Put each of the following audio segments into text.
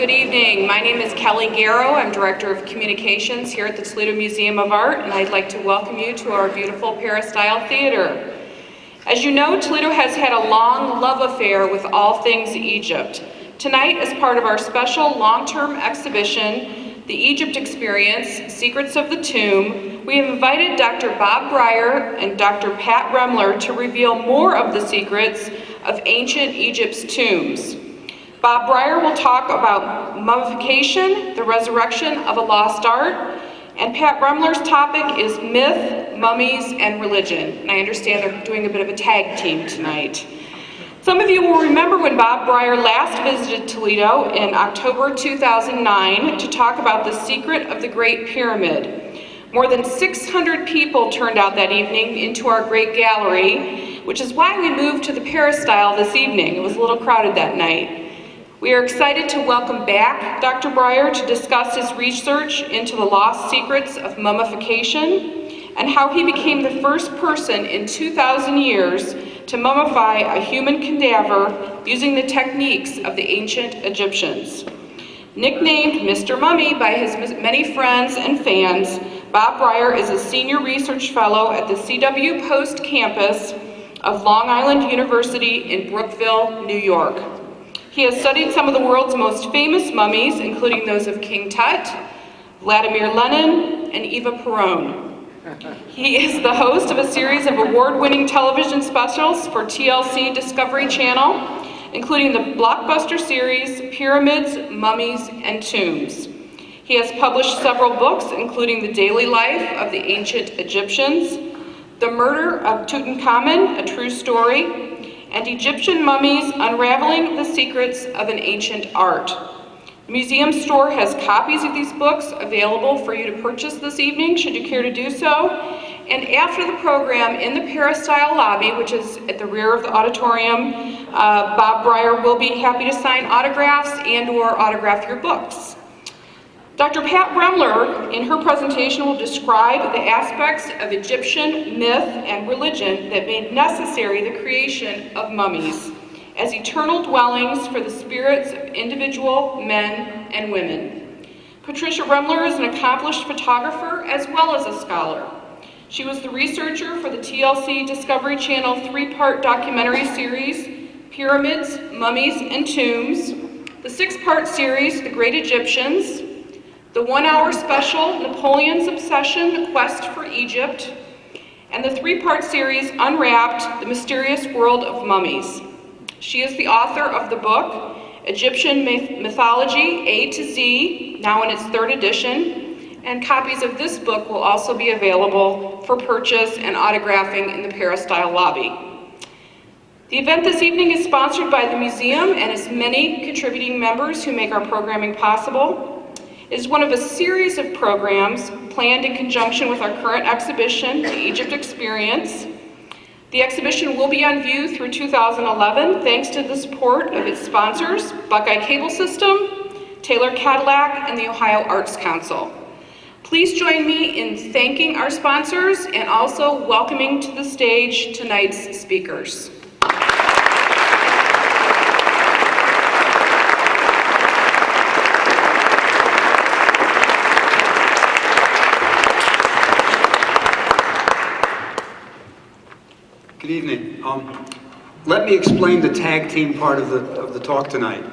Good evening. My name is Kelly Garrow. I'm Director of Communications here at the Toledo Museum of Art, and I'd like to welcome you to our beautiful Peristyle Theater. As you know, Toledo has had a long love affair with all things Egypt. Tonight, as part of our special long-term exhibition, The Egypt Experience, Secrets of the Tomb, we have invited Dr. Bob Brier and Dr. Pat Remler to reveal more of the secrets of ancient Egypt's tombs. Bob Brier will talk about mummification, the resurrection of a lost art, and Pat Remler's topic is myth, mummies, and religion. And I understand they're doing a bit of a tag team tonight. Some of you will remember when Bob Brier last visited Toledo in October 2009 to talk about the secret of the Great Pyramid. More than 600 people turned out that evening into our great gallery, which is why we moved to the Peristyle this evening. It was a little crowded that night. We are excited to welcome back Dr. Brier to discuss his research into the lost secrets of mummification and how he became the first person in 2,000 years to mummify a human cadaver using the techniques of the ancient Egyptians. Nicknamed Mr. Mummy by his many friends and fans, Bob Brier is a senior research fellow at the CW Post campus of Long Island University in Brookville, New York. He has studied some of the world's most famous mummies, including those of King Tut, Vladimir Lenin, and Eva Peron. He is the host of a series of award-winning television specials for TLC Discovery Channel, including the blockbuster series Pyramids, Mummies, and Tombs. He has published several books, including The Daily Life of the Ancient Egyptians, The Murder of Tutankhamun, A True Story, and Egyptian Mummies, Unraveling the Secrets of an Ancient Art. The museum store has copies of these books available for you to purchase this evening, should you care to do so. And after the program, in the Peristyle lobby, which is at the rear of the auditorium, Bob Brier will be happy to sign autographs and/or autograph your books. Dr. Pat Remler, in her presentation, will describe the aspects of Egyptian myth and religion that made necessary the creation of mummies as eternal dwellings for the spirits of individual men and women. Patricia Remler is an accomplished photographer as well as a scholar. She was the researcher for the TLC Discovery Channel 3-part documentary series, Pyramids, Mummies, and Tombs, the 6-part series, The Great Egyptians, the 1-hour special, Napoleon's Obsession, The Quest for Egypt, and the 3-part series, Unwrapped, The Mysterious World of Mummies. She is the author of the book, Egyptian Mythology, A to Z, now in its 3rd edition, and copies of this book will also be available for purchase and autographing in the Peristyle lobby. The event this evening is sponsored by the museum and its many contributing members who make our programming possible. It is one of a series of programs planned in conjunction with our current exhibition, The Egypt Experience. The exhibition will be on view through 2011 thanks to the support of its sponsors, Buckeye Cable System, Taylor Cadillac, and the Ohio Arts Council. Please join me in thanking our sponsors and also welcoming to the stage tonight's speakers. Good evening. Let me explain the tag team part of the talk tonight.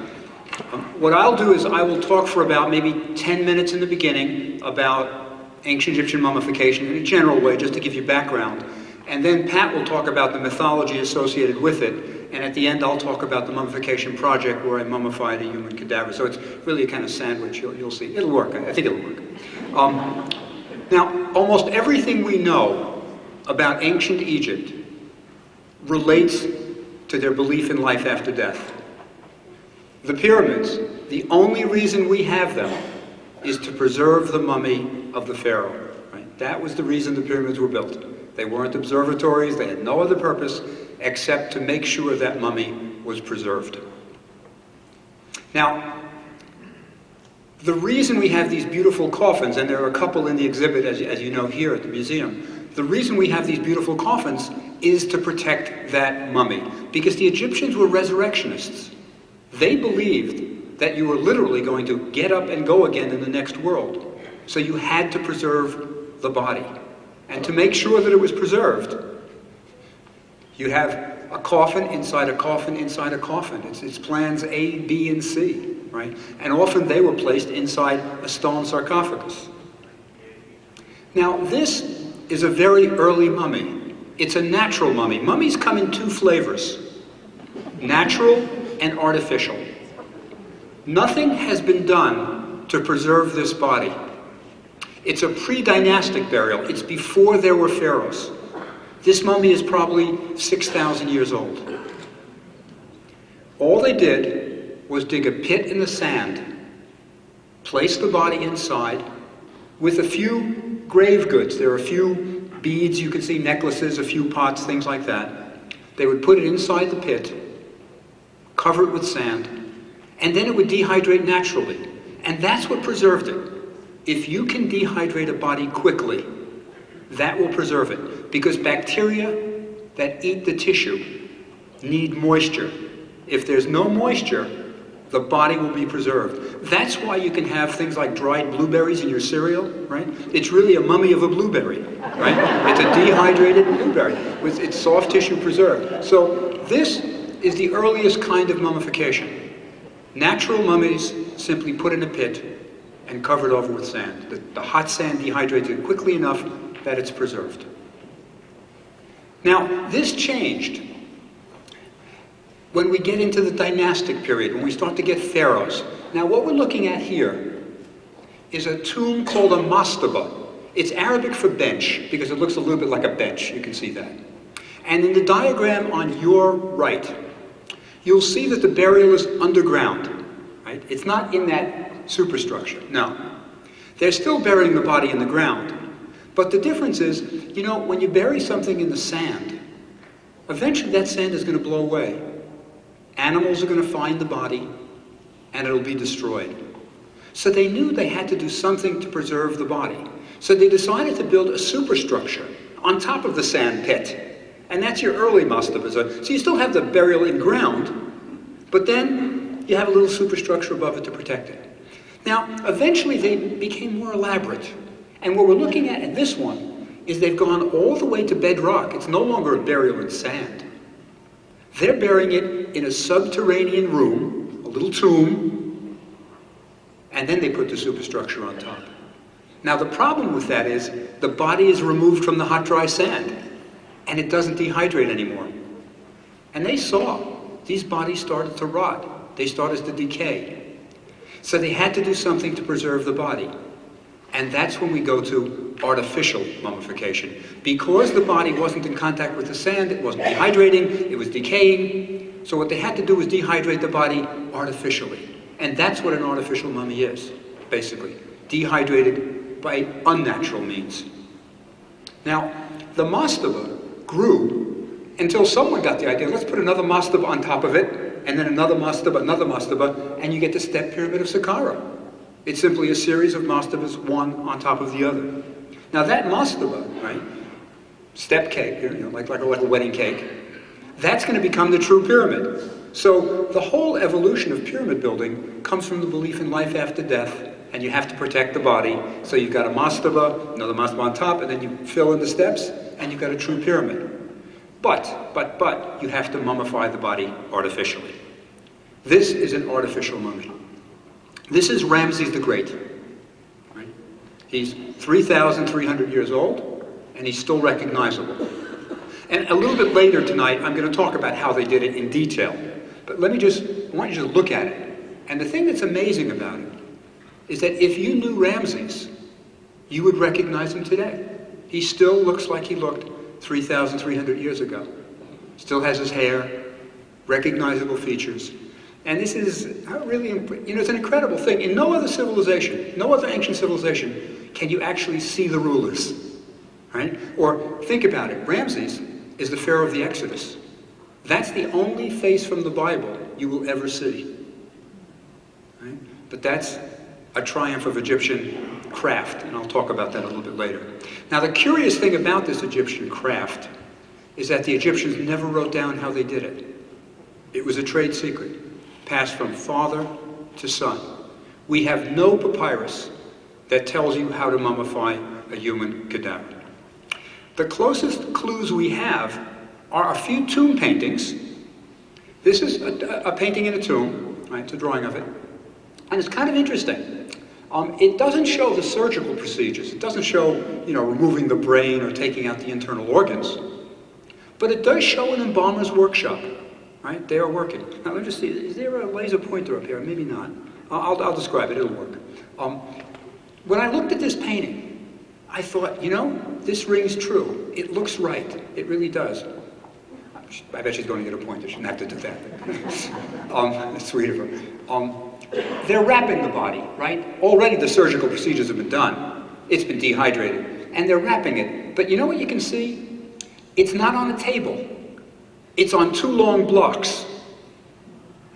What I'll do is I will talk for about maybe 10 minutes in the beginning about ancient Egyptian mummification in a general way, just to give you background. And then Pat will talk about the mythology associated with it. And at the end, I'll talk about the mummification project where I mummified a human cadaver. So it's really a kind of sandwich. You'll see. It'll work. I think it'll work. Now, almost everything we know about ancient Egypt relates to their belief in life after death. The pyramids, the only reason we have them is to preserve the mummy of the pharaoh. Right? That was the reason the pyramids were built. They weren't observatories, they had no other purpose except to make sure that mummy was preserved. Now, the reason we have these beautiful coffins, and there are a couple in the exhibit, as you know, here at the museum, the reason we have these beautiful coffins is to protect that mummy, because the Egyptians were resurrectionists. They believed that you were literally going to get up and go again in the next world. So you had to preserve the body. And to make sure that it was preserved, you have a coffin inside a coffin inside a coffin. It's plans A, B, and C, right? And often they were placed inside a stone sarcophagus. Now, this is a very early mummy. It's a natural mummy. Mummies come in two flavors, natural and artificial. Nothing has been done to preserve this body. It's a pre-dynastic burial. It's before there were pharaohs. This mummy is probably 6,000 years old. All they did was dig a pit in the sand, place the body inside with a few grave goods. There are a few beads, you can see necklaces, a few pots, things like that. They would put it inside the pit, cover it with sand, and then it would dehydrate naturally. And that's what preserved it. If you can dehydrate a body quickly, that will preserve it. Because bacteria that eat the tissue need moisture. If there's no moisture, the body will be preserved. That's why you can have things like dried blueberries in your cereal, right? It's really a mummy of a blueberry, right? It's a dehydrated blueberry with its soft tissue preserved. So this is the earliest kind of mummification. Natural mummies simply put in a pit and covered over with sand. The hot sand dehydrates it quickly enough that it's preserved. Now, this changed when we get into the dynastic period, when we start to get pharaohs. Now, what we're looking at here is a tomb called a mastaba. It's Arabic for bench, because it looks a little bit like a bench. You can see that. And in the diagram on your right, you'll see that the burial is underground, right? It's not in that superstructure, no. They're still burying the body in the ground. But the difference is, you know, when you bury something in the sand, eventually that sand is going to blow away. Animals are going to find the body, and it'll be destroyed. So they knew they had to do something to preserve the body. So they decided to build a superstructure on top of the sand pit. And that's your early mastaba. So you still have the burial in ground, but then you have a little superstructure above it to protect it. Now, eventually they became more elaborate. And what we're looking at in this one is they've gone all the way to bedrock. It's no longer a burial in sand. They're burying it in a subterranean room, a little tomb, and then they put the superstructure on top. Now, the problem with that is the body is removed from the hot, dry sand, and it doesn't dehydrate anymore. And they saw these bodies started to rot. They started to decay. So they had to do something to preserve the body. And that's when we go to artificial mummification. Because the body wasn't in contact with the sand, it wasn't dehydrating, it was decaying. So what they had to do was dehydrate the body artificially. And that's what an artificial mummy is, basically. Dehydrated by unnatural means. Now, the mastaba grew until someone got the idea, let's put another mastaba on top of it, and then another mastaba, and you get the step pyramid of Saqqara. It's simply a series of mastabas, one on top of the other. Now that mastaba, right, step cake, you know, like a wedding cake, that's going to become the true pyramid. So the whole evolution of pyramid building comes from the belief in life after death, and you have to protect the body. So you've got a mastaba, another mastaba on top, and then you fill in the steps, and you've got a true pyramid. But you have to mummify the body artificially. This is an artificial mummy. This is Ramses the Great. Right? He's 3,300 years old, and he's still recognizable. And a little bit later tonight, I'm going to talk about how they did it in detail. But I want you to just look at it. And the thing that's amazing about it is that if you knew Ramses, you would recognize him today. He still looks like he looked 3,300 years ago. Still has his hair, recognizable features. And this is really, you know, it's an incredible thing. In no other civilization, no other ancient civilization, can you actually see the rulers, right? Or think about it. Ramses is the Pharaoh of the Exodus. That's the only face from the Bible you will ever see, right? But that's a triumph of Egyptian craft, and I'll talk about that a little bit later. Now, the curious thing about this Egyptian craft is that the Egyptians never wrote down how they did it. It was a trade secret, passed from father to son. We have no papyrus that tells you how to mummify a human cadaver. The closest clues we have are a few tomb paintings. This is a painting in a tomb, right? It's a drawing of it. And it's kind of interesting. It doesn't show the surgical procedures. It doesn't show, removing the brain or taking out the internal organs. But it does show an embalmer's workshop, right? They are working. Now, let me just see. Is there a laser pointer up here? Maybe not. I'll describe it. It'll work. When I looked at this painting, I thought, this rings true. It looks right. It really does. I bet she's going to get a pointer. She shouldn't have to do that. It's sweet of her. They're wrapping the body, right? Already the surgical procedures have been done. It's been dehydrated. And they're wrapping it. But you know what you can see? It's not on a table. It's on two long blocks.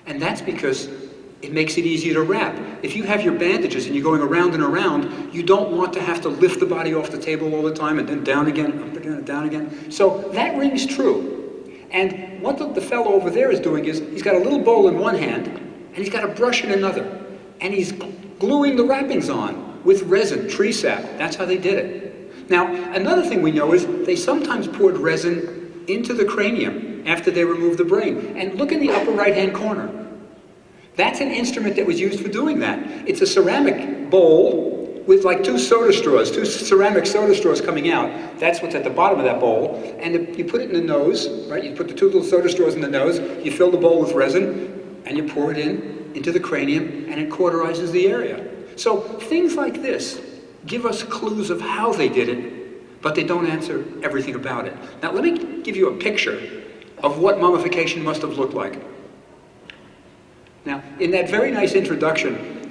And that's because it makes it easier to wrap. If you have your bandages and you're going around and around, you don't want to have to lift the body off the table all the time and then down again, up again, and down again. So that rings true. And what the fellow over there is doing is, he's got a little bowl in one hand, and he's got a brush in another. And he's gluing the wrappings on with resin, tree sap. That's how they did it. Now, another thing we know is they sometimes poured resin into the cranium after they removed the brain. And look in the upper right-hand corner. That's an instrument that was used for doing that. It's a ceramic bowl with like two ceramic soda straws coming out. That's what's at the bottom of that bowl. And you put it in the nose, right? You put the two little soda straws in the nose, you fill the bowl with resin, and you pour it into the cranium, and it cauterizes the area. So things like this give us clues of how they did it, but they don't answer everything about it. Now let me give you a picture of what mummification must have looked like. Now, in that very nice introduction,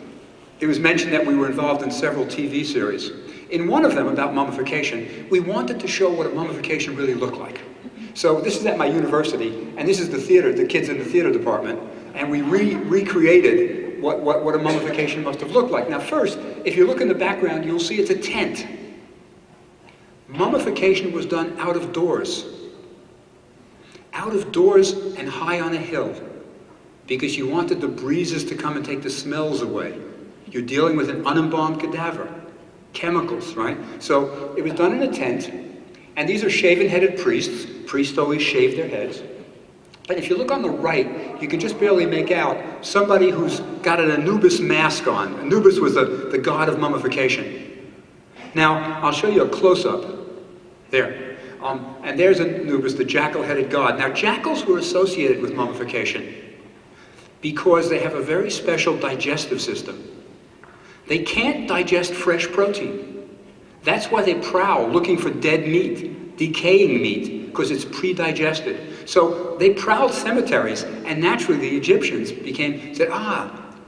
it was mentioned that we were involved in several TV series. In one of them, about mummification, we wanted to show what a mummification really looked like. So this is at my university, and this is the theater, the kids in the theater department, and we recreated what a mummification must have looked like. Now first, if you look in the background, you'll see it's a tent. Mummification was done out of doors. Out of doors and high on a hill. Because you wanted the breezes to come and take the smells away. You're dealing with an unembalmed cadaver. Chemicals, right? So it was done in a tent, and these are shaven-headed priests. Priests always shave their heads. But if you look on the right, you can just barely make out somebody who's got an Anubis mask on. Anubis was the god of mummification. Now, I'll show you a close-up. There. And there's Anubis, the jackal-headed god. Now, jackals were associated with mummification because they have a very special digestive system. They can't digest fresh protein. That's why they prowl looking for dead meat, decaying meat, because it's pre-digested. So they prowled cemeteries, and naturally the Egyptians said,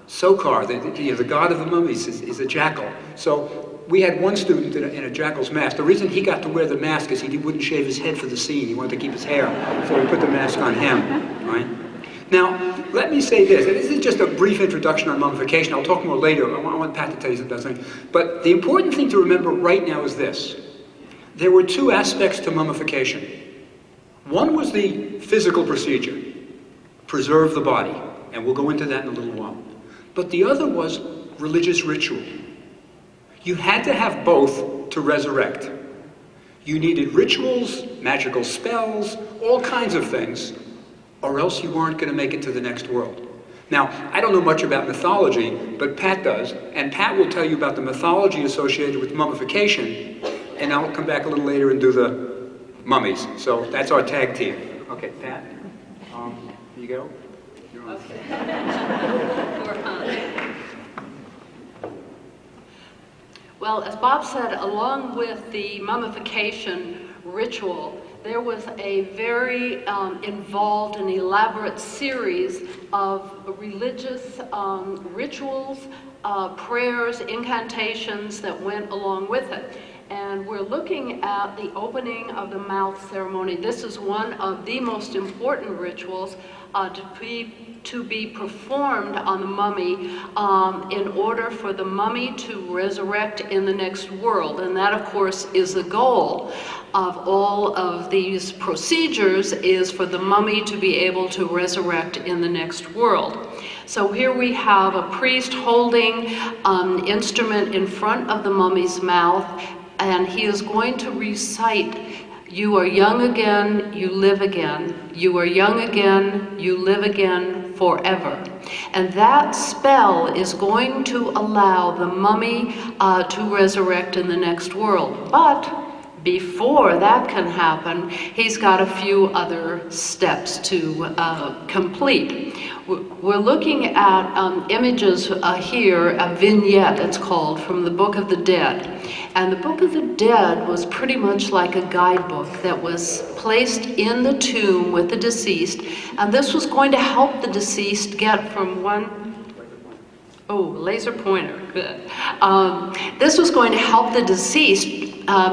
Sokar, the god of the mummies, is a jackal. So we had one student in a jackal's mask. The reason he got to wear the mask is he wouldn't shave his head for the scene. He wanted to keep his hair, so we put the mask on him, right? Now, let me say this, and this is just a brief introduction on mummification. I'll talk more later. I want Pat to tell you something. But the important thing to remember right now is this. There were two aspects to mummification. One was the physical procedure, preserve the body, and we'll go into that in a little while. But the other was religious ritual. You had to have both to resurrect. You needed rituals, magical spells, all kinds of things, or else you weren't going to make it to the next world. Now, I don't know much about mythology, but Pat does, and Pat will tell you about the mythology associated with mummification, and I'll come back a little later and do the mummies. So that's our tag team. Okay, Pat, here you go. You're on. Well, as Bob said, along with the mummification ritual, there was a very involved and elaborate series of religious rituals, prayers, incantations that went along with it. And we're looking at the opening of the mouth ceremony. This is one of the most important rituals to be to be performed on the mummy in order for the mummy to resurrect in the next world. And that, of course, is the goal of all of these procedures, is for the mummy to be able to resurrect in the next world. So here we have a priest holding an instrument in front of the mummy's mouth, and he is going to recite, "You are young again, you live again. You are young again, you live again forever." And that spell is going to allow the mummy to resurrect in the next world. But before that can happen, he's got a few other steps to complete. We're looking at images here, a vignette it's called, from the Book of the Dead. And the Book of the Dead was pretty much like a guidebook that was placed in the tomb with the deceased. And this was going to help the deceased get from one... Oh, laser pointer, good. This was going to help the deceased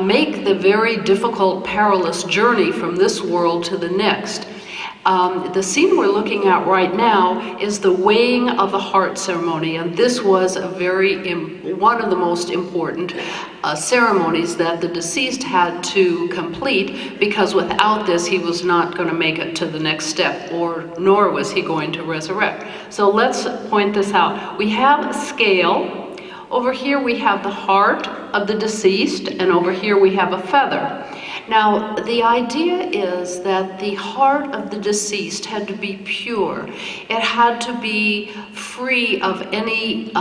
make the very difficult, perilous journey from this world to the next. The scene we're looking at right now is the weighing of the heart ceremony, and this was a one of the most important ceremonies that the deceased had to complete, because without this he was not going to make it to the next step, nor was he going to resurrect. So let's point this out. We have a scale. Over here we have the heart of the deceased, and over here we have a feather. Now, the idea is that the heart of the deceased had to be pure. It had to be free of any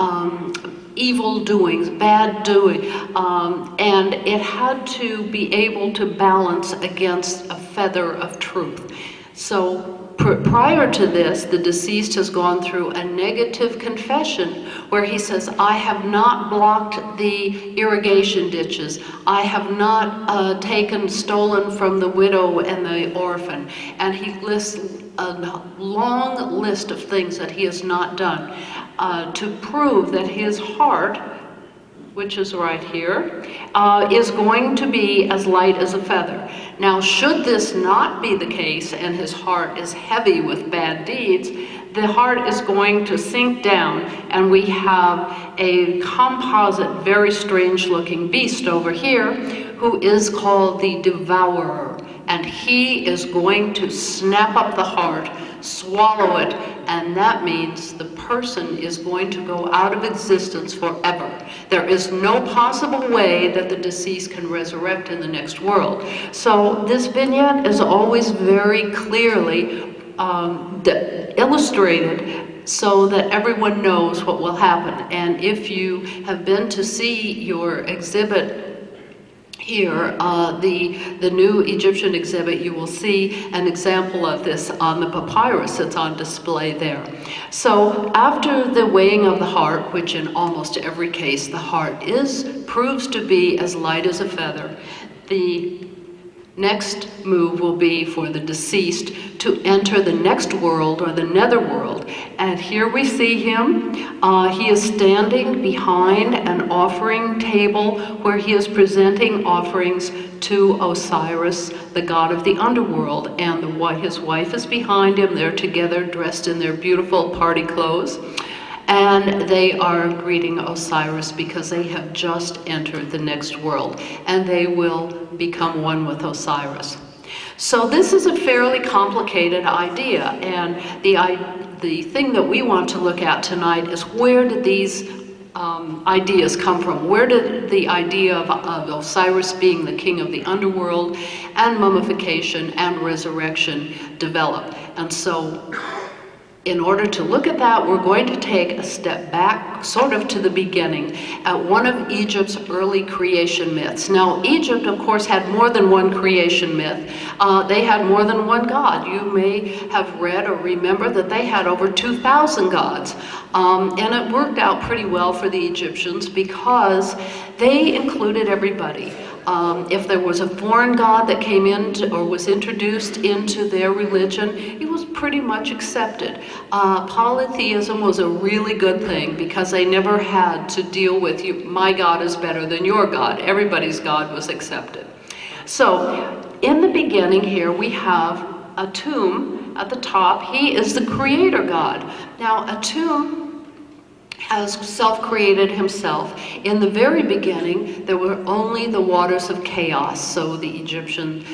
evil doings, bad doing, and it had to be able to balance against a feather of truth. So prior to this, the deceased has gone through a negative confession where he says, "I have not blocked the irrigation ditches. I have not stolen from the widow and the orphan." And he lists a long list of things that he has not done to prove that his heart, which is right here, is going to be as light as a feather. Now, should this not be the case, and his heart is heavy with bad deeds, the heart is going to sink down, and we have a composite, very strange-looking beast over here, who is called the devourer. And he is going to snap up the heart, swallow it, and that means the person is going to go out of existence forever. There is no possible way that the deceased can resurrect in the next world. So this vignette is always very clearly illustrated so that everyone knows what will happen. And if you have been to see your exhibit here, the new Egyptian exhibit, you will see an example of this on the papyrus that's on display there. So after the weighing of the heart, which in almost every case the heart proves to be as light as a feather, the next move will be for the deceased to enter the next world, or the netherworld. And here we see him. He is standing behind an offering table where he is presenting offerings to Osiris, the god of the underworld. And his wife is behind him. They're together, dressed in their beautiful party clothes. And they are greeting Osiris because they have just entered the next world, and they will become one with Osiris. So this is a fairly complicated idea, and the thing that we want to look at tonight is, where did these ideas come from? Where did the idea of Osiris being the king of the underworld and mummification and resurrection develop? And so, in order to look at that, we're going to take a step back, sort of to the beginning, at one of Egypt's early creation myths. Now, Egypt, of course, had more than one creation myth. They had more than one god. You may have read or remember that they had over 2,000 gods. And it worked out pretty well for the Egyptians because they included everybody. If there was a foreign god that came in or was introduced into their religion, it was pretty much accepted. Polytheism was a really good thing because they never had to deal with, my god is better than your god. Everybody's god was accepted. So in the beginning here we have Atum at the top, he is the creator god. Now, Atum has self-created himself. In the very beginning, there were only the waters of chaos, so the Egyptian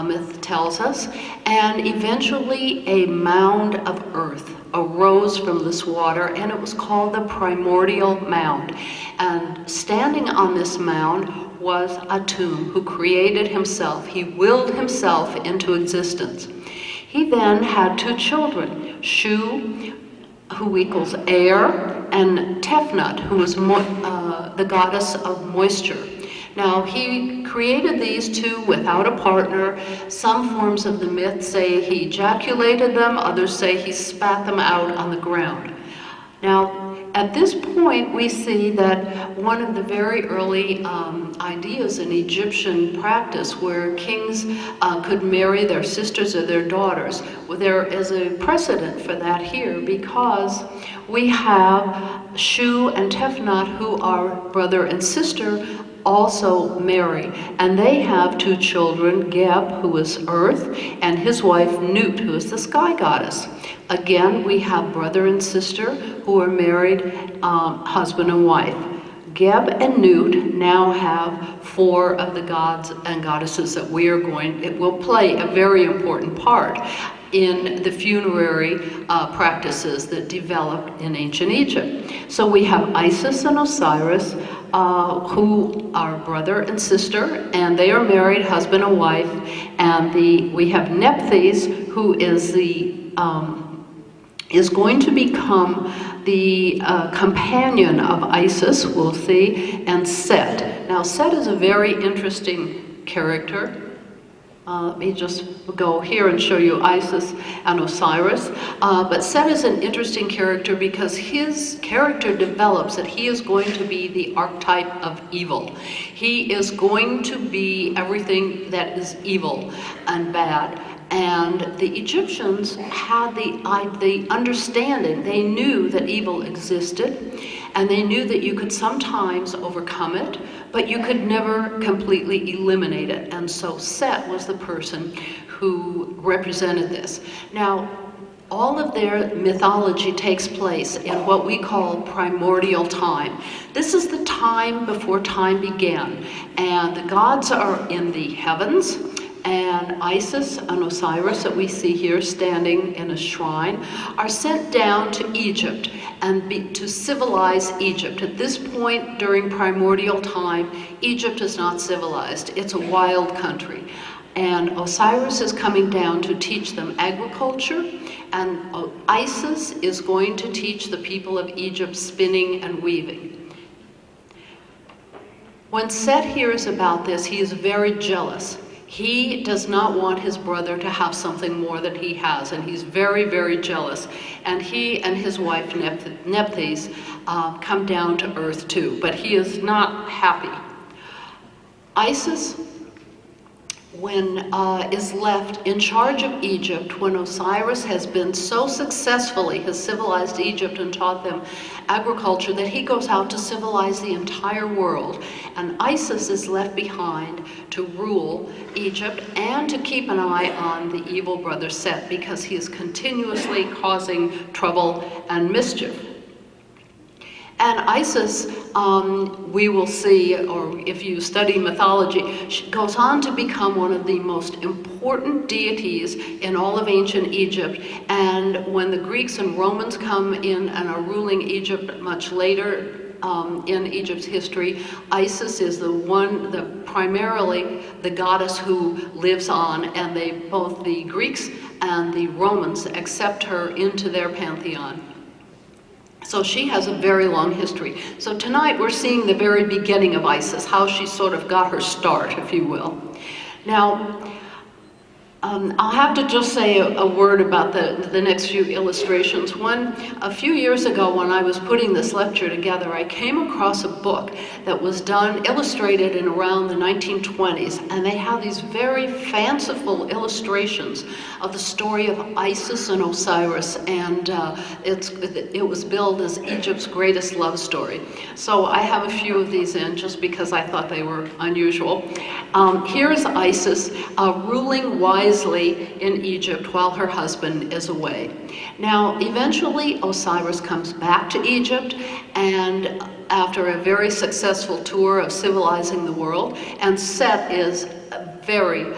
myth tells us, and eventually a mound of earth arose from this water, and it was called the primordial mound. And standing on this mound was Atum, who created himself. He willed himself into existence. He then had two children, Shu, who equals air, and Tefnut, who is the goddess of moisture. Now, he created these two without a partner. Some forms of the myth say he ejaculated them, others say he spat them out on the ground. Now, at this point, we see that one of the very early ideas in Egyptian practice where kings could marry their sisters or their daughters, well, there is a precedent for that here because we have Shu and Tefnut, who are brother and sister, also marry, and they have two children, Geb, who is earth, and his wife Nut, who is the sky goddess. Again, we have brother and sister who are married, husband and wife. Geb and Nut now have four of the gods and goddesses that it will play a very important part in the funerary practices that developed in ancient Egypt. So we have Isis and Osiris, who are brother and sister, and they are married, husband and wife. And we have Nephthys, who is is going to become the companion of Isis, we'll see, and Set. Now, Set is a very interesting character. Let me just go here and show you Isis and Osiris. But Set is an interesting character because his character develops that he is going to be the archetype of evil. He is going to be everything that is evil and bad. And the Egyptians had the understanding, they knew that evil existed, and they knew that you could sometimes overcome it, but you could never completely eliminate it. And so Set was the person who represented this. Now, all of their mythology takes place in what we call primordial time. This is the time before time began, and the gods are in the heavens, and Isis and Osiris that we see here standing in a shrine are sent down to Egypt and to civilize Egypt. At this point during primordial time, Egypt is not civilized. It's a wild country. And Osiris is coming down to teach them agriculture, and Isis is going to teach the people of Egypt spinning and weaving. When Set hears about this, he is very jealous. He does not want his brother to have something more than he has, and he's very, very jealous. And he and his wife Nephthys come down to earth too, but he is not happy. Isis, is left in charge of Egypt when Osiris has been so successfully, has civilized Egypt and taught them agriculture that he goes out to civilize the entire world. And Isis is left behind to rule Egypt and to keep an eye on the evil brother Set because he is continuously causing trouble and mischief. And Isis, we will see, or if you study mythology, she goes on to become one of the most important deities in all of ancient Egypt. And when the Greeks and Romans come in and are ruling Egypt much later in Egypt's history, Isis is primarily the goddess who lives on, and both the Greeks and the Romans accept her into their pantheon. So she has a very long history. So tonight we're seeing the very beginning of Isis, how she sort of got her start, if you will. Now, I'll have to just say a word about the next few illustrations. A few years ago when I was putting this lecture together, I came across a book that was illustrated in around the 1920s, and they have these very fanciful illustrations of the story of Isis and Osiris, and it was billed as Egypt's greatest love story. So I have a few of these in just because I thought they were unusual. Here is Isis, ruling wise wisely in Egypt while her husband is away. Now, eventually Osiris comes back to Egypt, and after a very successful tour of civilizing the world, and Set is very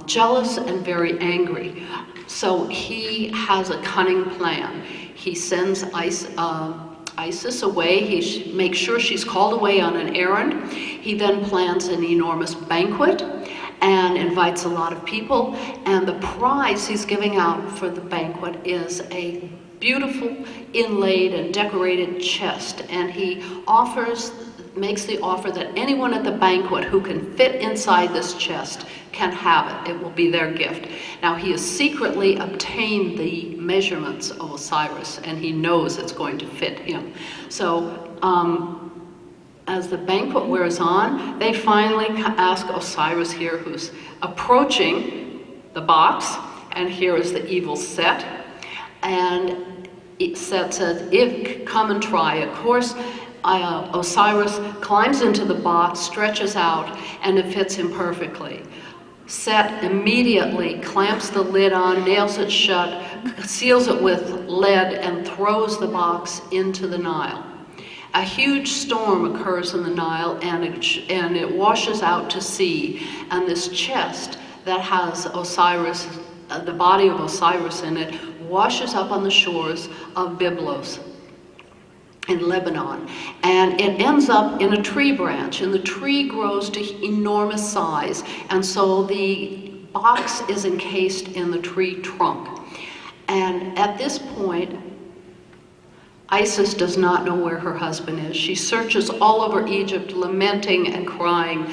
jealous and very angry. So he has a cunning plan. He sends Isis away. He makes sure she's called away on an errand. He then plans an enormous banquet and invites a lot of people. And the prize he's giving out for the banquet is a beautiful inlaid and decorated chest. And he makes the offer that anyone at the banquet who can fit inside this chest can have it. It will be their gift. Now, he has secretly obtained the measurements of Osiris, and he knows it's going to fit him. So as the banquet wears on, they finally ask Osiris here, who's approaching the box, and here is the evil Set. And Set says, come and try. Of course, Osiris climbs into the box, stretches out, and it fits him perfectly. Set immediately clamps the lid on, nails it shut, seals it with lead, and throws the box into the Nile. A huge storm occurs in the Nile, and it washes out to sea, and this chest that has Osiris, the body of Osiris in it, washes up on the shores of Byblos in Lebanon, and it ends up in a tree branch, and the tree grows to enormous size, and so the box is encased in the tree trunk. And at this point, Isis does not know where her husband is. She searches all over Egypt, lamenting and crying,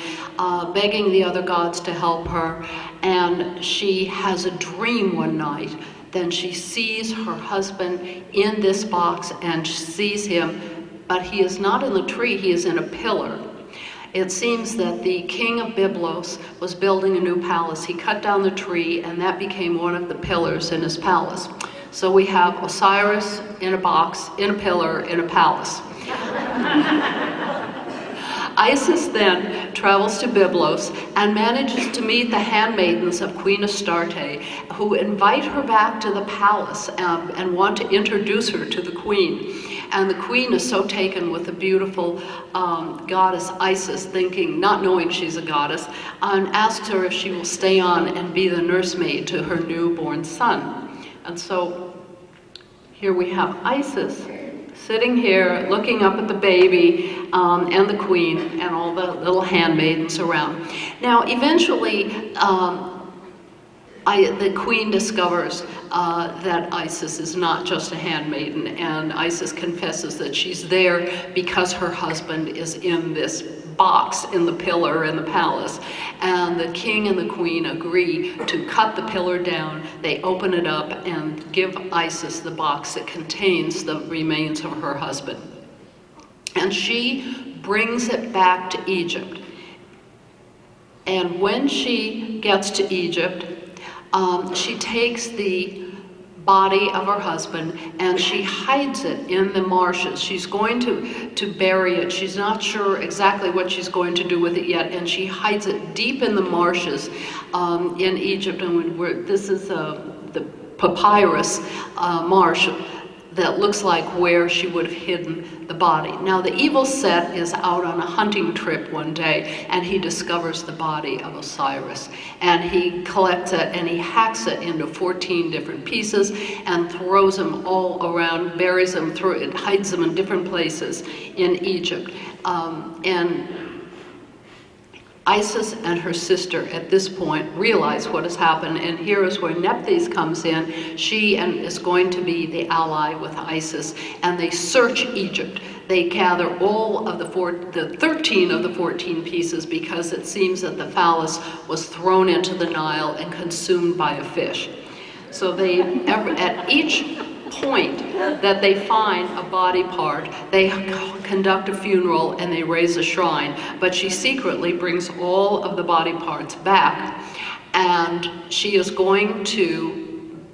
begging the other gods to help her, and she has a dream one night. Then she sees her husband in this box and sees him, but he is not in the tree, he is in a pillar. It seems that the king of Byblos was building a new palace. He cut down the tree, and that became one of the pillars in his palace. So we have Osiris in a box, in a pillar, in a palace. Isis then travels to Byblos and manages to meet the handmaidens of Queen Astarte, who invite her back to the palace and want to introduce her to the queen. And the queen is so taken with the beautiful goddess Isis, not knowing she's a goddess, and asks her if she will stay on and be the nursemaid to her newborn son. And so here we have Isis sitting here looking up at the baby and the queen and all the little handmaidens around. Now, eventually, the queen discovers that Isis is not just a handmaiden, and Isis confesses that she's there because her husband is in this box in the pillar in the palace. And the king and the queen agree to cut the pillar down. They open it up and give Isis the box that contains the remains of her husband. And she brings it back to Egypt. And when she gets to Egypt, she takes the body of her husband and she hides it in the marshes. She's going to bury it. She's not sure exactly what she's going to do with it yet, and she hides it deep in the marshes in Egypt. And this is the papyrus marsh that looks like where she would have hidden the body. Now, the evil Set is out on a hunting trip one day, and he discovers the body of Osiris. And he collects it, and he hacks it into 14 different pieces, and throws them all around, buries them, hides them in different places in Egypt. And Isis and her sister at this point realize what has happened, and here is where Nephthys comes in. She is going to be the ally with Isis, and they search Egypt. They gather all of the 13 of the 14 pieces, because it seems that the phallus was thrown into the Nile and consumed by a fish. So at each point that they find a body part, they conduct a funeral and they raise a shrine. But she secretly brings all of the body parts back, and she is going to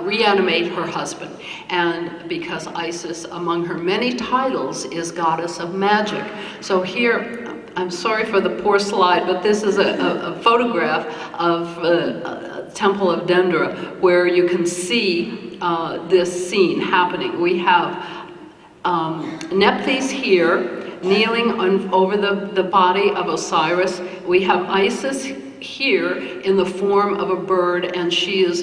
reanimate her husband. And because Isis, among her many titles, is goddess of magic. So here I'm sorry for the poor slide, but this is a photograph of a Temple of Dendra where you can see this scene happening. We have Nephthys here, kneeling over the body of Osiris. We have Isis here in the form of a bird, and she is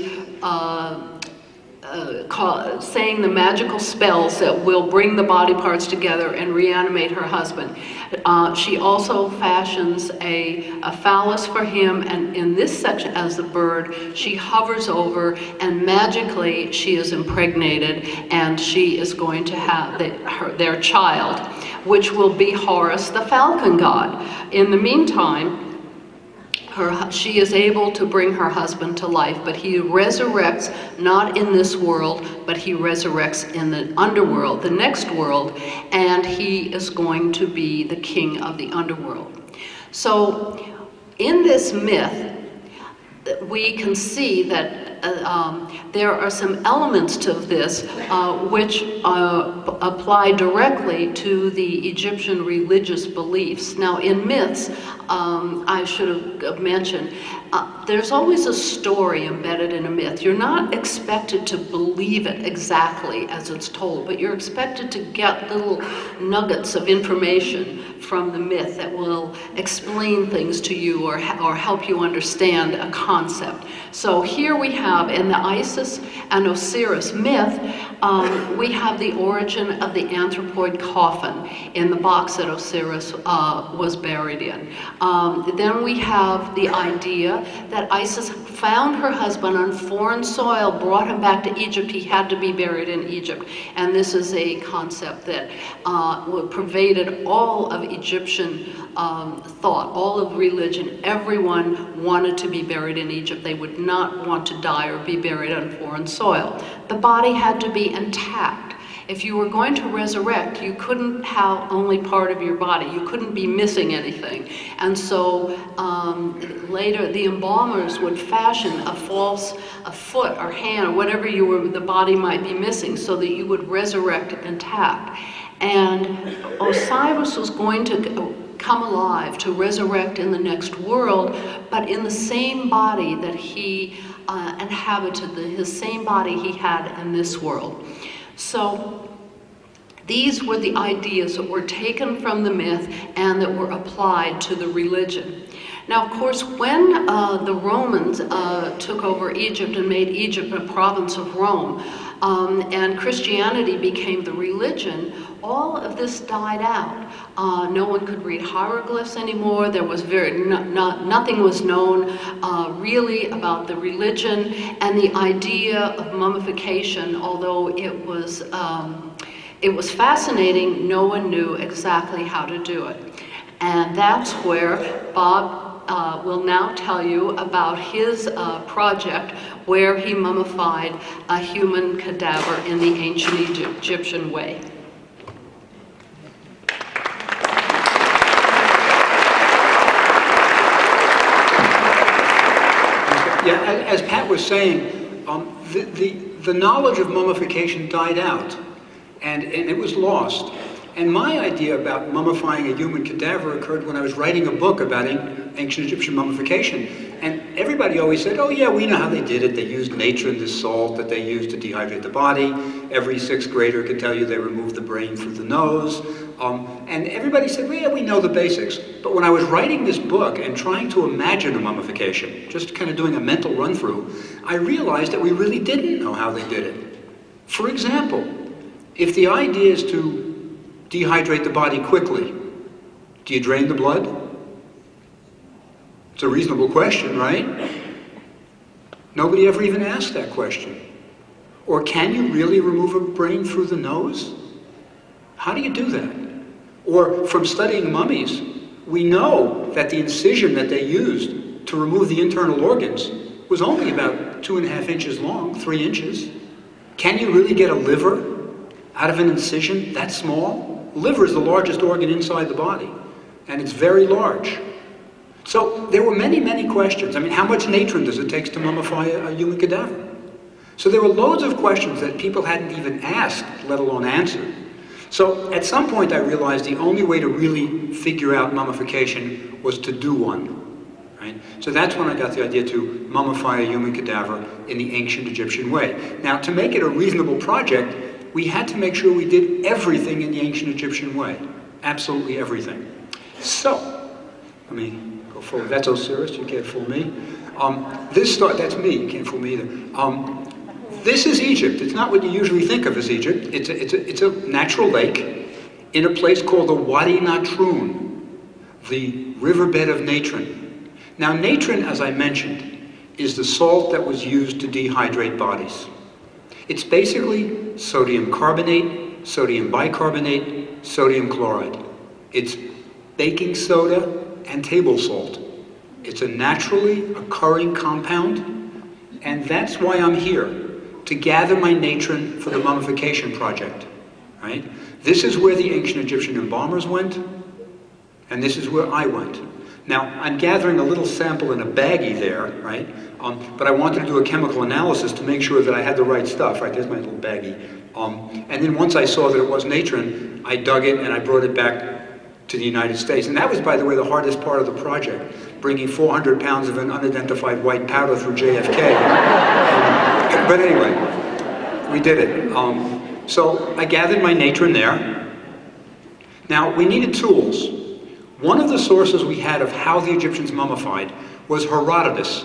saying the magical spells that will bring the body parts together and reanimate her husband. She also fashions a phallus for him, and in this section, as the bird, she hovers over, and magically she is impregnated, and she is going to have their child, which will be Horus, the falcon god. In the meantime, she is able to bring her husband to life, but he resurrects not in this world, but he resurrects in the underworld, the next world, and he is going to be the king of the underworld. So in this myth, we can see that there are some elements to this which apply directly to the Egyptian religious beliefs. Now, in myths, I should have mentioned, there's always a story embedded in a myth. You're not expected to believe it exactly as it's told, but you're expected to get little nuggets of information from the myth that will explain things to you or help you understand a concept. So here we have, in the Isis and Osiris myth, we have the origin of the anthropoid coffin in the box that Osiris was buried in. Then we have the idea that Isis found her husband on foreign soil, brought him back to Egypt. He had to be buried in Egypt. And this is a concept that pervaded all of Egyptian thought, all of religion. Everyone wanted to be buried in Egypt. They would not want to die or be buried on foreign soil. The body had to be intact. If you were going to resurrect, you couldn't have only part of your body. You couldn't be missing anything. And so later, the embalmers would fashion a foot or hand or whatever the body might be missing, so that you would resurrect intact. And Osiris was going to come alive to resurrect in the next world, but in the same body that he inhabited, his same body he had in this world. So these were the ideas that were taken from the myth and that were applied to the religion. Now, of course, when the Romans took over Egypt and made Egypt a province of Rome, and Christianity became the religion, all of this died out. No one could read hieroglyphs anymore. There was nothing was known really about the religion, and the idea of mummification, although it was fascinating, no one knew exactly how to do it. And that's where Bob will now tell you about his project where he mummified a human cadaver in the ancient Egyptian way. Yeah, as Pat was saying, the knowledge of mummification died out, and it was lost. And my idea about mummifying a human cadaver occurred when I was writing a book about ancient Egyptian mummification. And everybody always said, oh yeah, we know how they did it. They used natron, this salt that they used to dehydrate the body. Every sixth grader could tell you they removed the brain through the nose. And everybody said, well, yeah, we know the basics. But when I was writing this book and trying to imagine a mummification, just kind of doing a mental run-through, I realized that we really didn't know how they did it. For example, if the idea is to dehydrate the body quickly, do you drain the blood? It's a reasonable question, right? Nobody ever even asked that question. Or can you really remove a brain through the nose? How do you do that? Or from studying mummies, we know that the incision that they used to remove the internal organs was only about 2.5 inches long, 3 inches. Can you really get a liver out of an incision that small? Liver is the largest organ inside the body, and it's very large. So there were many, many questions. I mean, how much natron does it take to mummify a human cadaver? So there were loads of questions that people hadn't even asked, let alone answered. So at some point I realized the only way to really figure out mummification was to do one. Right? So that's when I got the idea to mummify a human cadaver in the ancient Egyptian way. Now, to make it a reasonable project, we had to make sure we did everything in the ancient Egyptian way. Absolutely everything. So, let me go forward. That's Osiris, you can't fool me. That's me, you can't fool me either. This is Egypt. It's not what you usually think of as Egypt. It's a natural lake in a place called the Wadi Natrun, the riverbed of natron. Now, natron, as I mentioned, is the salt that was used to dehydrate bodies. It's basically sodium carbonate, sodium bicarbonate, sodium chloride. It's baking soda and table salt. It's a naturally occurring compound, and that's why I'm here, to gather my natron for the mummification project. Right? This is where the ancient Egyptian embalmers went, and this is where I went. Now, I'm gathering a little sample in a baggie there, right? But I wanted to do a chemical analysis to make sure that I had the right stuff, right? There's my little baggie. And then once I saw that it was natron, I dug it and I brought it back to the United States. And that was, by the way, the hardest part of the project, bringing 400 pounds of an unidentified white powder through JFK. But anyway, we did it. So I gathered my natron there. Now, we needed tools. One of the sources we had of how the Egyptians mummified was Herodotus,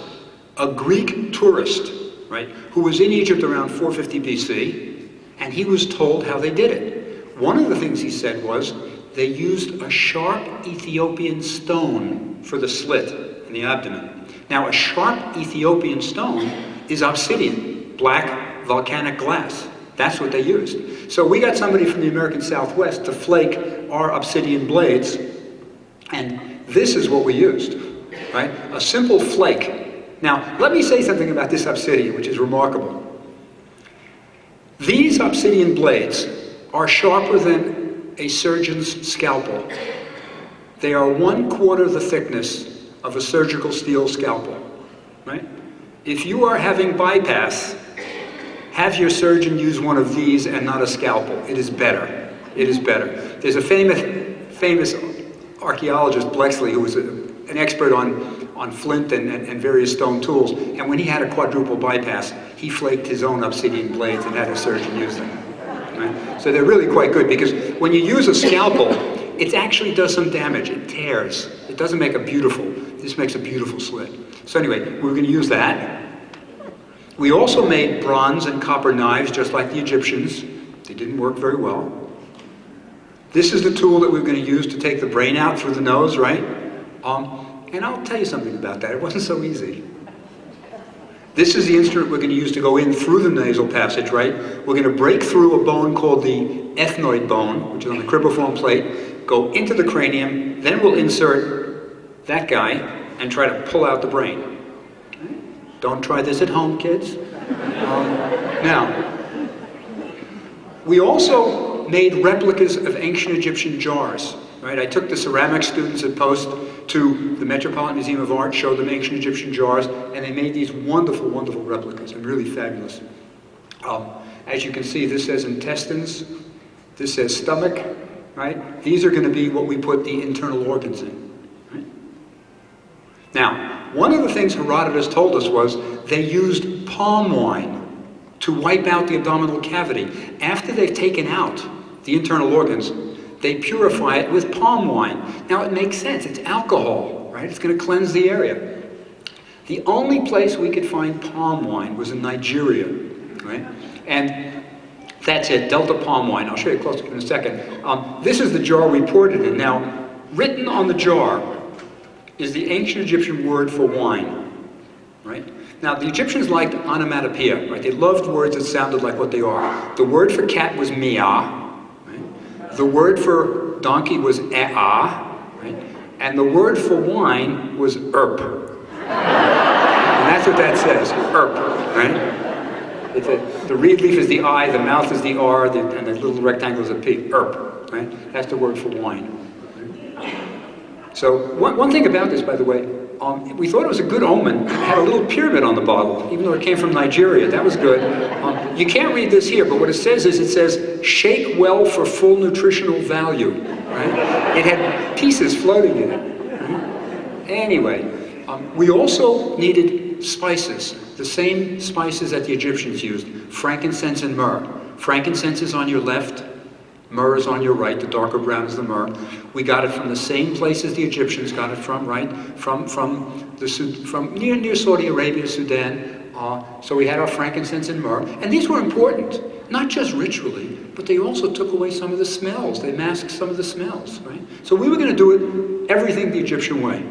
a Greek tourist, right, who was in Egypt around 450 BC, and he was told how they did it. One of the things he said was they used a sharp Ethiopian stone for the slit in the abdomen. Now, a sharp Ethiopian stone is obsidian, black volcanic glass. That's what they used. So we got somebody from the American Southwest to flake our obsidian blades, and this is what we used, right? A simple flake. Now, let me say something about this obsidian, which is remarkable. These obsidian blades are sharper than a surgeon's scalpel. They are 1/4 the thickness of a surgical steel scalpel, right? If you are having bypass, have your surgeon use one of these and not a scalpel. It is better. It is better. There's a famous archaeologist, Blexley, who was an expert on flint and various stone tools, and when he had a quadruple bypass, he flaked his own obsidian blades and had a surgeon use them. Right? So they're really quite good, because when you use a scalpel, it actually does some damage. It tears. It doesn't make this makes a beautiful slit. So anyway, we're going to use that. We also made bronze and copper knives, just like the Egyptians. They didn't work very well. This is the tool that we're going to use to take the brain out through the nose, right? And I'll tell you something about that. It wasn't so easy. This is the instrument we're going to use to go in through the nasal passage, right? We're going to break through a bone called the ethmoid bone, which is on the cribriform plate, go into the cranium, then we'll insert that guy and try to pull out the brain. Don't try this at home, kids. Now, we also made replicas of ancient Egyptian jars, right? I took the ceramic students at Post to the Metropolitan Museum of Art, showed them ancient Egyptian jars, and they made these wonderful, wonderful replicas, and really fabulous. As you can see, this says intestines, this says stomach, right? These are going to be what we put the internal organs in, right? Now, one of the things Herodotus told us was they used palm wine to wipe out the abdominal cavity. After they've taken out the internal organs, they purify it with palm wine. Now, it makes sense. It's alcohol, right? It's going to cleanse the area. The only place we could find palm wine was in Nigeria, right? And that's it, Delta palm wine. I'll show you closer in a second. This is the jar we poured it in. Now, written on the jar is the ancient Egyptian word for wine, right? Now, the Egyptians liked onomatopoeia, right? They loved words that sounded like what they are. The word for cat was miah, right? The word for donkey was e'ah, right? And the word for wine was erp. And that's what that says, erp, right? The reed leaf is the I, the mouth is the R, and the little rectangle is a P, erp, right? That's the word for wine. Right? So one thing about this, by the way, we thought it was a good omen. It had a little pyramid on the bottle, even though it came from Nigeria. That was good. You can't read this here, but what it says is, it says, shake well for full nutritional value. Right? It had pieces floating in it. Right? Anyway, we also needed spices, the same spices that the Egyptians used, frankincense and myrrh. Frankincense is on your left, myrrh is on your right, the darker brown is the myrrh. We got it from the same places the Egyptians got it from, right? From near Saudi Arabia, Sudan. So we had our frankincense and myrrh. And these were important, not just ritually, but they also took away some of the smells. They masked some of the smells, right? So we were going to do it everything the Egyptian way.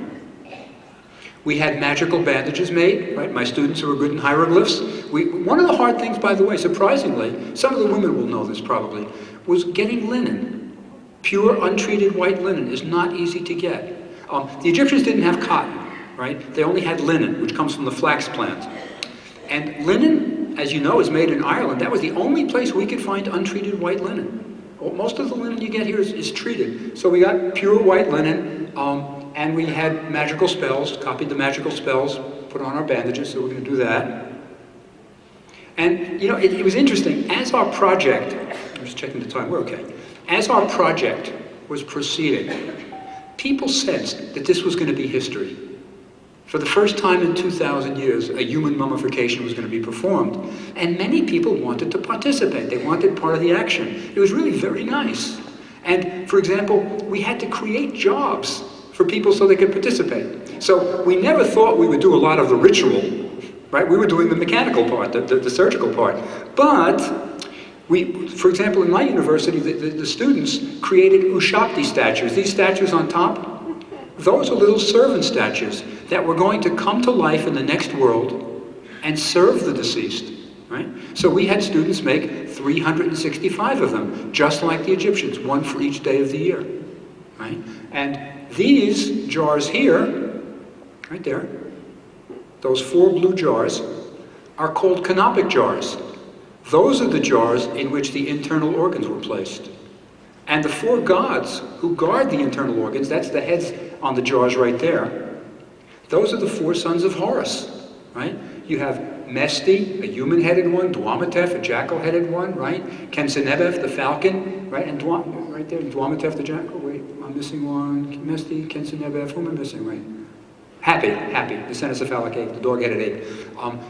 We had magical bandages made, right? My students who were good in hieroglyphs. One of the hard things, by the way, surprisingly, some of the women will know this probably, was getting linen. Pure, untreated white linen is not easy to get. The Egyptians didn't have cotton, right? They only had linen, which comes from the flax plant. And linen, as you know, is made in Ireland. That was the only place we could find untreated white linen. Most of the linen you get here is treated. So we got pure white linen, and we had magical spells, copied the magical spells, put on our bandages, so we're going to do that. And, you know, it was interesting. As our project, I'm just checking the time, we're okay. As our project was proceeding, people sensed that this was going to be history. For the first time in 2,000 years, a human mummification was going to be performed. And many people wanted to participate. They wanted part of the action. It was really very nice. And, for example, we had to create jobs for people so they could participate. So we never thought we would do a lot of the ritual, right? We were doing the mechanical part, the surgical part. But for example, in my university, the students created Ushakti statues. These statues on top, those are little servant statues that were going to come to life in the next world and serve the deceased, right? So we had students make 365 of them, just like the Egyptians, one for each day of the year, right? And these jars here, right there, those 4 blue jars, are called canopic jars. Those are the jars in which the internal organs were placed. And the 4 gods who guard the internal organs, that's the heads on the jars right there, those are the 4 sons of Horus, right? You have Mesti, a human-headed one, Duamatef, a jackal-headed one, right? Kensenebef, the falcon, right? And right there, Duamatef, the jackal, wait, I'm missing one. Mesti, Kensenebef, who am I missing, right? Happy, the cenocephalic ape, the dog-headed ape.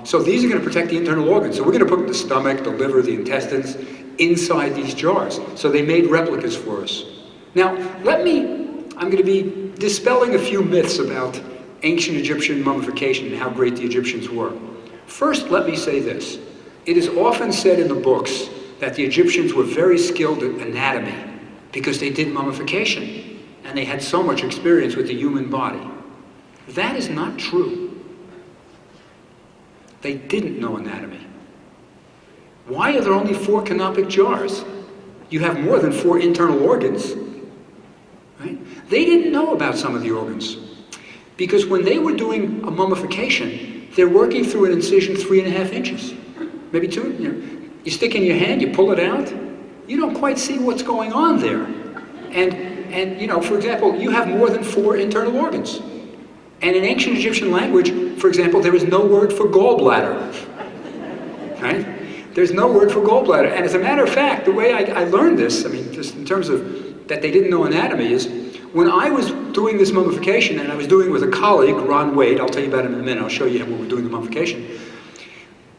So these are going to protect the internal organs. So we're going to put the stomach, the liver, the intestines inside these jars. So they made replicas for us. Now, I'm going to be dispelling a few myths about ancient Egyptian mummification and how great the Egyptians were. First, let me say this. It is often said in the books that the Egyptians were very skilled at anatomy because they did mummification and they had so much experience with the human body. That is not true. They didn't know anatomy. Why are there only 4 canopic jars? You have more than 4 internal organs, right? They didn't know about some of the organs. Because when they were doing a mummification, they're working through an incision 3.5 inches, maybe 2. You know, you stick in your hand, you pull it out, you don't quite see what's going on there. And you know, for example, you have more than 4 internal organs. And in ancient Egyptian language, for example, there is no word for gallbladder, right? There's no word for gallbladder. And as a matter of fact, the way I learned this, I mean, just in terms of that they didn't know anatomy, is when I was doing this mummification, and I was doing it with a colleague, Ron Wade, I'll tell you about him in a minute, I'll show you when we're doing the mummification.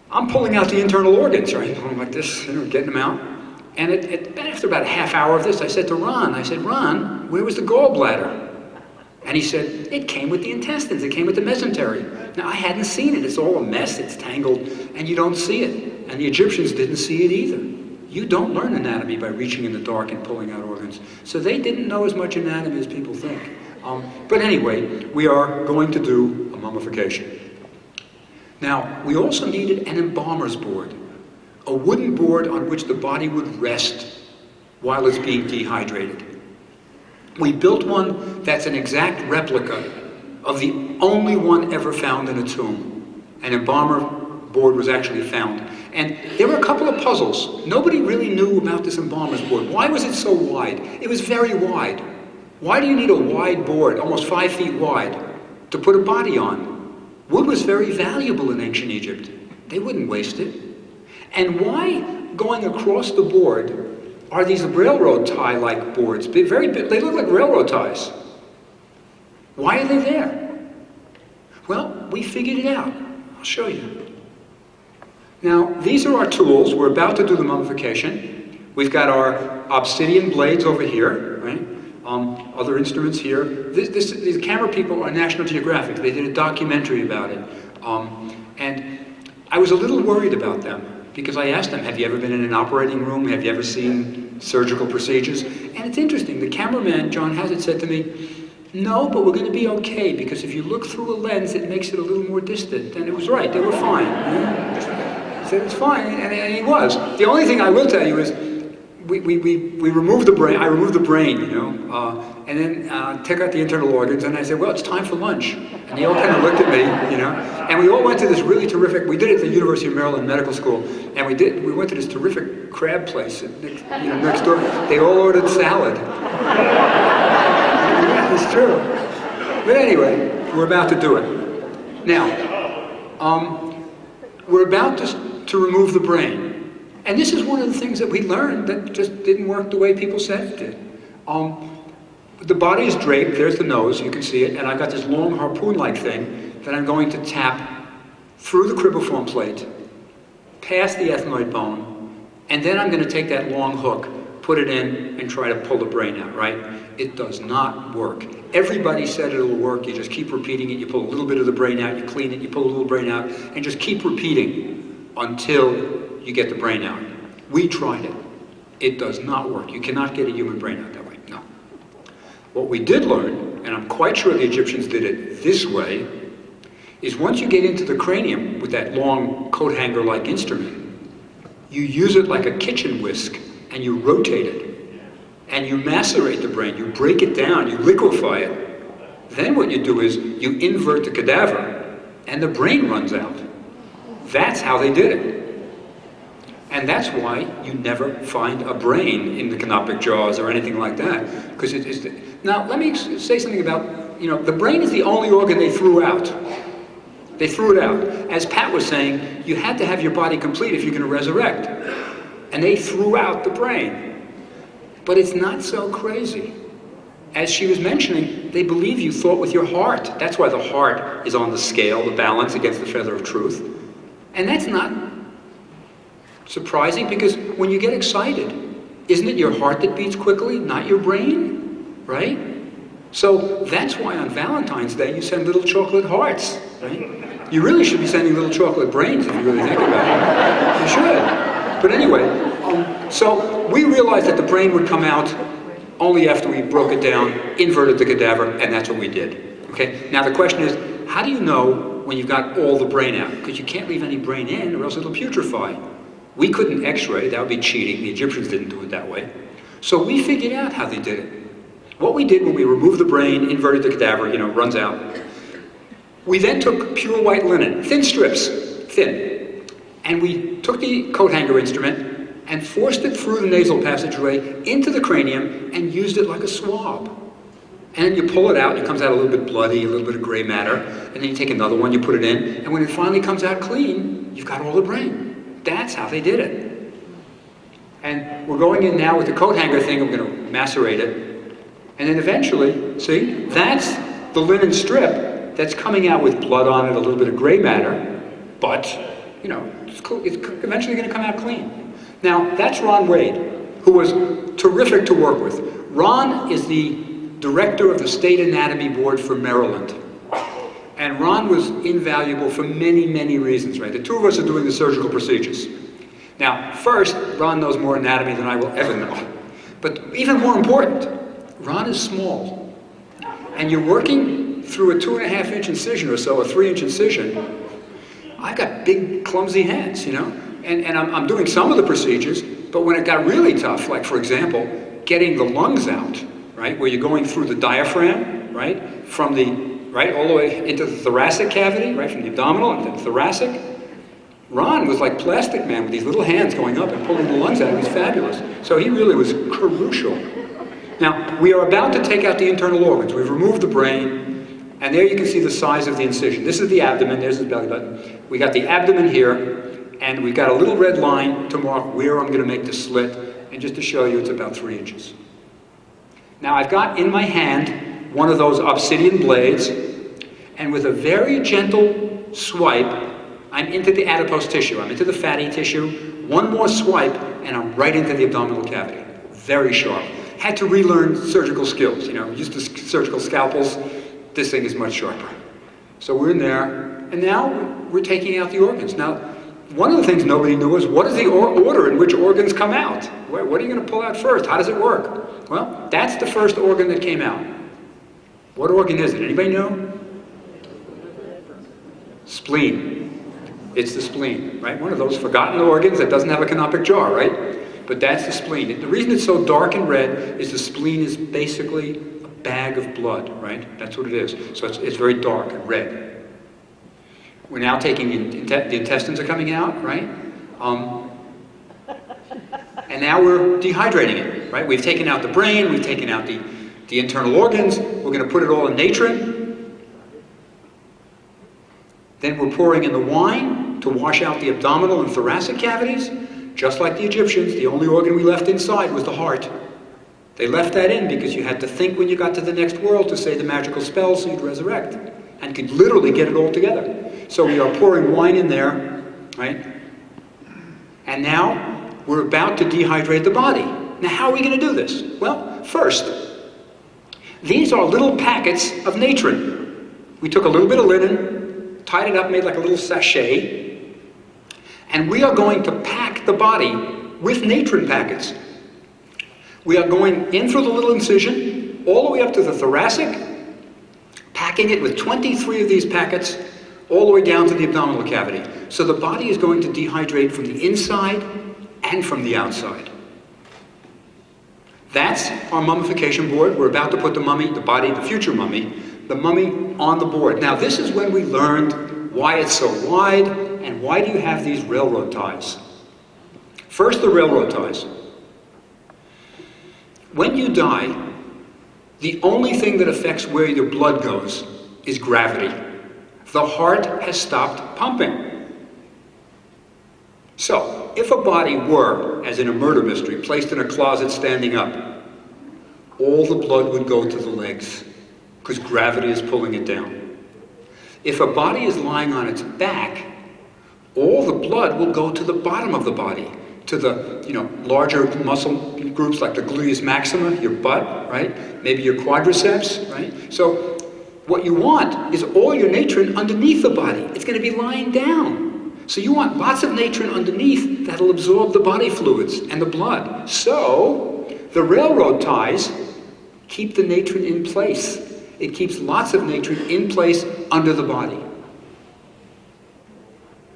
I'm pulling out the internal organs, right? I'm like this, you know, getting them out. And after about a half hour of this, I said to Ron, Ron, where was the gallbladder? And he said, it came with the intestines, it came with the mesentery. Now, I hadn't seen it, it's all a mess, it's tangled, and you don't see it. And the Egyptians didn't see it either. You don't learn anatomy by reaching in the dark and pulling out organs. So they didn't know as much anatomy as people think. But anyway, we are going to do a mummification. Now, we also needed an embalmer's board, a wooden board on which the body would rest while it's being dehydrated. We built one that's an exact replica of the only one ever found in a tomb. An embalmer board was actually found. And there were a couple of puzzles. Nobody really knew about this embalmer's board. Why was it so wide? It was very wide. Why do you need a wide board, almost 5 feet wide? to put a body on. Wood was very valuable in ancient Egypt. They wouldn't waste it. And why, going across the board, are these railroad tie-like boards? Very big, they look like railroad ties. Why are they there? Well, we figured it out. I'll show you. Now, these are our tools. We're about to do the mummification. We've got our obsidian blades over here, right? Other instruments here. These camera people are National Geographic. They did a documentary about it. And I was a little worried about them because I asked them, have you ever been in an operating room? Have you ever seen surgical procedures? And it's interesting. The cameraman, John Hazard, said to me, no, but we're going to be okay because if you look through a lens, it makes it a little more distant. And it was right. They were fine. He said it's fine, and he was. The only thing I will tell you is we removed the brain. I removed the brain, and then took out the internal organs. And I said, well, it's time for lunch. And they all kind of looked at me, And we all went to this really terrific. We did it at the University of Maryland Medical School, and we went to this terrific crab place next door. They all ordered salad. Yeah, it's true. But anyway, we're about to do it. Now, we're about to remove the brain. And this is one of the things that we learned that just didn't work the way people said it did. The body is draped, there's the nose, you can see it, and I've got this long harpoon-like thing that I'm going to tap through the cribriform plate, past the ethmoid bone, and then I'm going to take that long hook, put it in, and try to pull the brain out, right? It does not work. Everybody said it'll work, you just keep repeating it, you pull a little bit of the brain out, you clean it, you pull a little brain out, and just keep repeating until you get the brain out. We tried it. It does not work. You cannot get a human brain out that way, no. What we did learn, and I'm quite sure the Egyptians did it this way, is once you get into the cranium with that long coat hanger-like instrument, you use it like a kitchen whisk and you rotate it. And you macerate the brain, you break it down, you liquefy it. Then what you do is you invert the cadaver and the brain runs out. That's how they did it. And that's why you never find a brain in the canopic jaws or anything like that. Because it is. Now, let me say something about, the brain is the only organ they threw out. They threw it out. As Pat was saying, you had to have your body complete if you're going to resurrect. And they threw out the brain. But it's not so crazy. As she was mentioning, they believe you thought with your heart. That's why the heart is on the scale, the balance against the feather of truth. And that's not surprising, because when you get excited, isn't it your heart that beats quickly, not your brain, right? So that's why on Valentine's Day you send little chocolate hearts, right? You really should be sending little chocolate brains if you really think about it. You should. But anyway, so we realized that the brain would come out only after we broke it down, inverted the cadaver, and that's what we did. Okay? Now the question is, how do you know when you've got all the brain out? Because you can't leave any brain in or else it'll putrefy. We couldn't x-ray, that would be cheating. The Egyptians didn't do it that way. So we figured out how they did it. What we did when we removed the brain, inverted the cadaver, runs out. We then took pure white linen, thin strips, thin. And we took the coat hanger instrument and forced it through the nasal passageway into the cranium and used it like a swab. And you pull it out, and it comes out a little bit bloody, a little bit of gray matter, and then you take another one, you put it in, and when it finally comes out clean, you've got all the brain. That's how they did it. And we're going in now with the coat hanger thing, we're going to macerate it. And then eventually, see, that's the linen strip that's coming out with blood on it, a little bit of gray matter, but, it's eventually going to come out clean. Now, that's Ron Wade, who was terrific to work with. Ron is the director of the State Anatomy Board for Maryland. And Ron was invaluable for many, many reasons, right? The two of us are doing the surgical procedures. Now, first, Ron knows more anatomy than I will ever know. But even more important, Ron is small. And you're working through a 2.5-inch incision or so, a 3-inch incision. I've got big, clumsy hands, And I'm doing some of the procedures, but when it got really tough, like, for example, getting the lungs out, right? Where you're going through the diaphragm, right? All the way into the thoracic cavity, right? From the abdominal into the thoracic. Ron was like Plastic Man with these little hands going up and pulling the lungs out. He was fabulous. So he really was crucial. Now, we are about to take out the internal organs. We've removed the brain. And there you can see the size of the incision. This is the abdomen, there's the belly button. We got the abdomen here, and we've got a little red line to mark where I'm going to make the slit, and just to show you, it's about 3 inches. Now I've got in my hand one of those obsidian blades, and with a very gentle swipe, I'm into the adipose tissue, I'm into the fatty tissue. One more swipe, and I'm right into the abdominal cavity. Very sharp. Had to relearn surgical skills, you know, used to surgical scalpels. This thing is much sharper. So we're in there, and now we're taking out the organs. Now, one of the things nobody knew is what is the order in which organs come out? What are you going to pull out first? How does it work? Well, that's the first organ that came out. What organ is it? Anybody know? Spleen. It's the spleen, right? One of those forgotten organs that doesn't have a canopic jar, right? But that's the spleen. The reason it's so dark and red is the spleen is basically a bag of blood, right? That's what it is. So it's very dark and red. We're now taking, the intestines are coming out, right? And now we're dehydrating it, right? We've taken out the brain, we've taken out the internal organs, we're going to put it all in natron. Then we're pouring in the wine to wash out the abdominal and thoracic cavities. Just like the Egyptians, the only organ we left inside was the heart. They left that in because you had to think when you got to the next world to say the magical spells so you'd resurrect. And could literally get it all together. So we are pouring wine in there, right? And now we're about to dehydrate the body. Now how are we going to do this? Well, first, these are little packets of natron. We took a little bit of linen, tied it up, made like a little sachet, and we are going to pack the body with natron packets. We are going in through the little incision, all the way up to the thoracic, packing it with 23 of these packets, all the way down to the abdominal cavity. So the body is going to dehydrate from the inside and from the outside. That's our mummification board. We're about to put the mummy, the body, the future mummy, the mummy on the board. Now this is when we learned why it's so wide and why do you have these railroad ties. First, the railroad ties. When you die, the only thing that affects where your blood goes is gravity. The heart has stopped pumping. So, if a body were, as in a murder mystery, placed in a closet standing up, all the blood would go to the legs, because gravity is pulling it down. If a body is lying on its back, all the blood will go to the bottom of the body, to the, larger muscle groups like the gluteus maxima, your butt, right? Maybe your quadriceps, right? So what you want is all your natron underneath the body. It's going to be lying down. So you want lots of natron underneath that'll absorb the body fluids and the blood. So the railroad ties keep the natron in place. It keeps lots of natron in place under the body.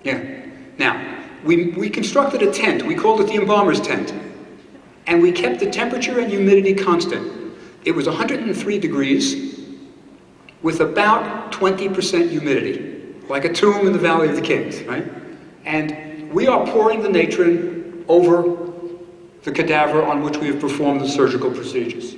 Yeah. Now, we constructed a tent. We called it the embalmer's tent. And we kept the temperature and humidity constant. It was 103 degrees with about 20% humidity, like a tomb in the Valley of the Kings, right? And we are pouring the natron over the cadaver on which we have performed the surgical procedures.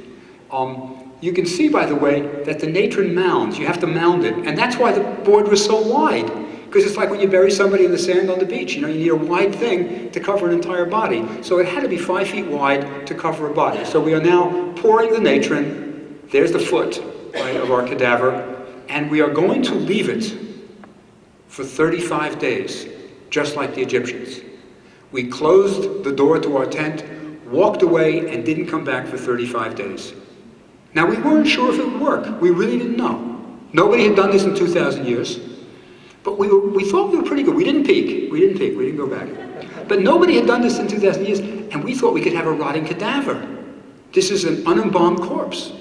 You can see, by the way, that the natron mounds. You have to mound it. And that's why the board was so wide. Because it's like when you bury somebody in the sand on the beach. You need a wide thing to cover an entire body. So it had to be 5 feet wide to cover a body. So we are now pouring the natron. There's the foot, right, of our cadaver. And we are going to leave it for 35 days, just like the Egyptians. We closed the door to our tent, walked away, and didn't come back for 35 days. Now, we weren't sure if it would work. We really didn't know. Nobody had done this in 2,000 years. But we thought we were pretty good. We didn't peek. We didn't go back. But nobody had done this in 2,000 years, and we thought we could have a rotting cadaver. This is an unembalmed corpse.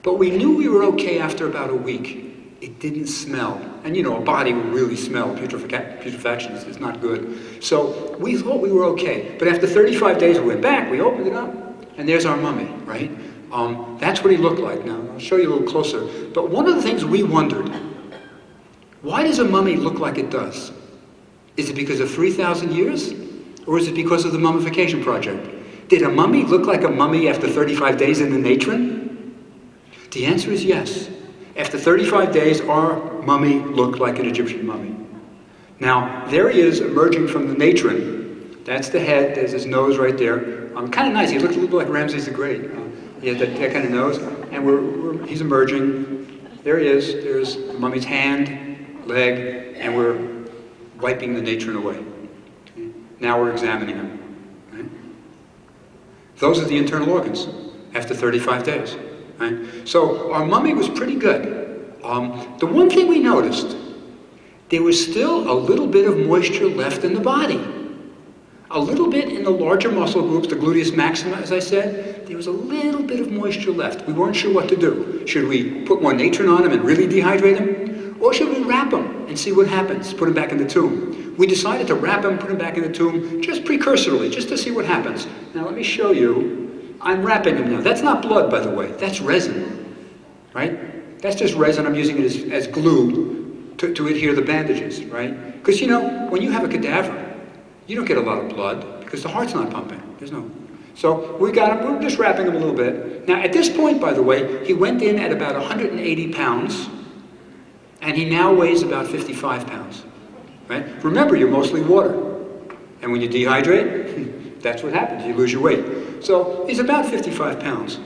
But we knew we were okay after about a week. It didn't smell. And a body will really smell. Putrefaction is not good. So we thought we were okay. But after 35 days, we went back, we opened it up, and there's our mummy, right? That's what he looked like. Now, I'll show you a little closer. But one of the things we wondered, why does a mummy look like it does? Is it because of 3,000 years? Or is it because of the mummification project? Did a mummy look like a mummy after 35 days in the natron? The answer is yes. After 35 days, our mummy looked like an Egyptian mummy. Now, there he is emerging from the natron. That's the head, there's his nose right there. Kind of nice, he looks a little bit like Ramses the Great. He has that kind of nose, and he's emerging. There he is, there's the mummy's hand, leg, and we're wiping the natron away. Now we're examining him. Right? Those are the internal organs after 35 days. Right? So our mummy was pretty good. The one thing we noticed, there was still a little bit of moisture left in the body. A little bit in the larger muscle groups, the gluteus maxima, as I said, there was a little bit of moisture left. We weren't sure what to do. Should we put more natron on him and really dehydrate him? Or should we wrap him and see what happens, put him back in the tomb? We decided to wrap him, put him back in the tomb, just precursorily, just to see what happens. Now let me show you. I'm wrapping him now. That's not blood, by the way. That's resin, right? That's just resin. I'm using it as glue to adhere the bandages, right? Because, you know, when you have a cadaver, you don't get a lot of blood because the heart's not pumping. There's no. So we got him, we're just wrapping him a little bit. Now at this point, by the way, he went in at about 180 pounds and he now weighs about 55 pounds, right? Remember, you're mostly water. And when you dehydrate, that's what happens, you lose your weight. So he's about 55 pounds.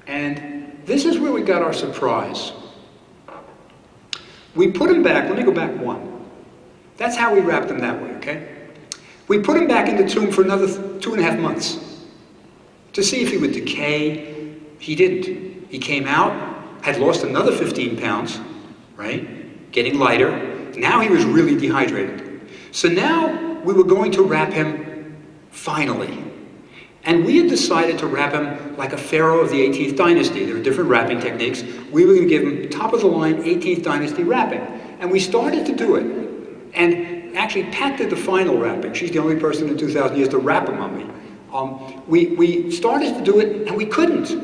And this is where we got our surprise. We put him back, let me go back one. That's how we wrapped him that way, okay? We put him back in the tomb for another 2.5 months to see if he would decay. He didn't. He came out, had lost another 15 pounds, right? Getting lighter. Now he was really dehydrated. So now we were going to wrap him finally. And we had decided to wrap him like a pharaoh of the 18th dynasty. There were different wrapping techniques. We were going to give him top-of-the-line 18th dynasty wrapping. And we started to do it. And actually, Pat did the final wrapping. She's the only person in 2,000 years to wrap a mummy. We started to do it, and we couldn't.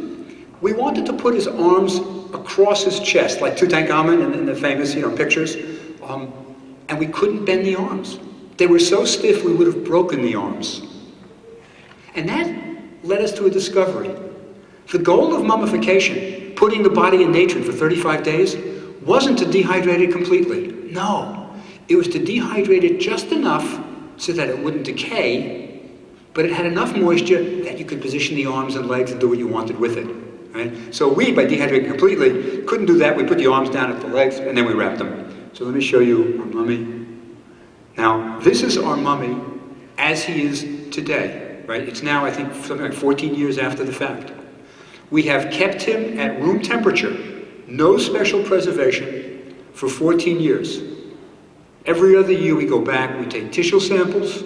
We wanted to put his arms across his chest, like Tutankhamun in the famous, pictures. And we couldn't bend the arms. They were so stiff, we would have broken the arms. And that led us to a discovery. The goal of mummification, putting the body in natron for 35 days, wasn't to dehydrate it completely. No. It was to dehydrate it just enough so that it wouldn't decay, but it had enough moisture that you could position the arms and legs and do what you wanted with it. Right? So we, by dehydrating completely, couldn't do that. We put the arms down at the legs, and then we wrapped them. So let me show you our mummy. Now, this is our mummy as he is today. Right? It's now, I think, something like 14 years after the fact. We have kept him at room temperature, no special preservation, for 14 years. Every other year we go back, we take tissue samples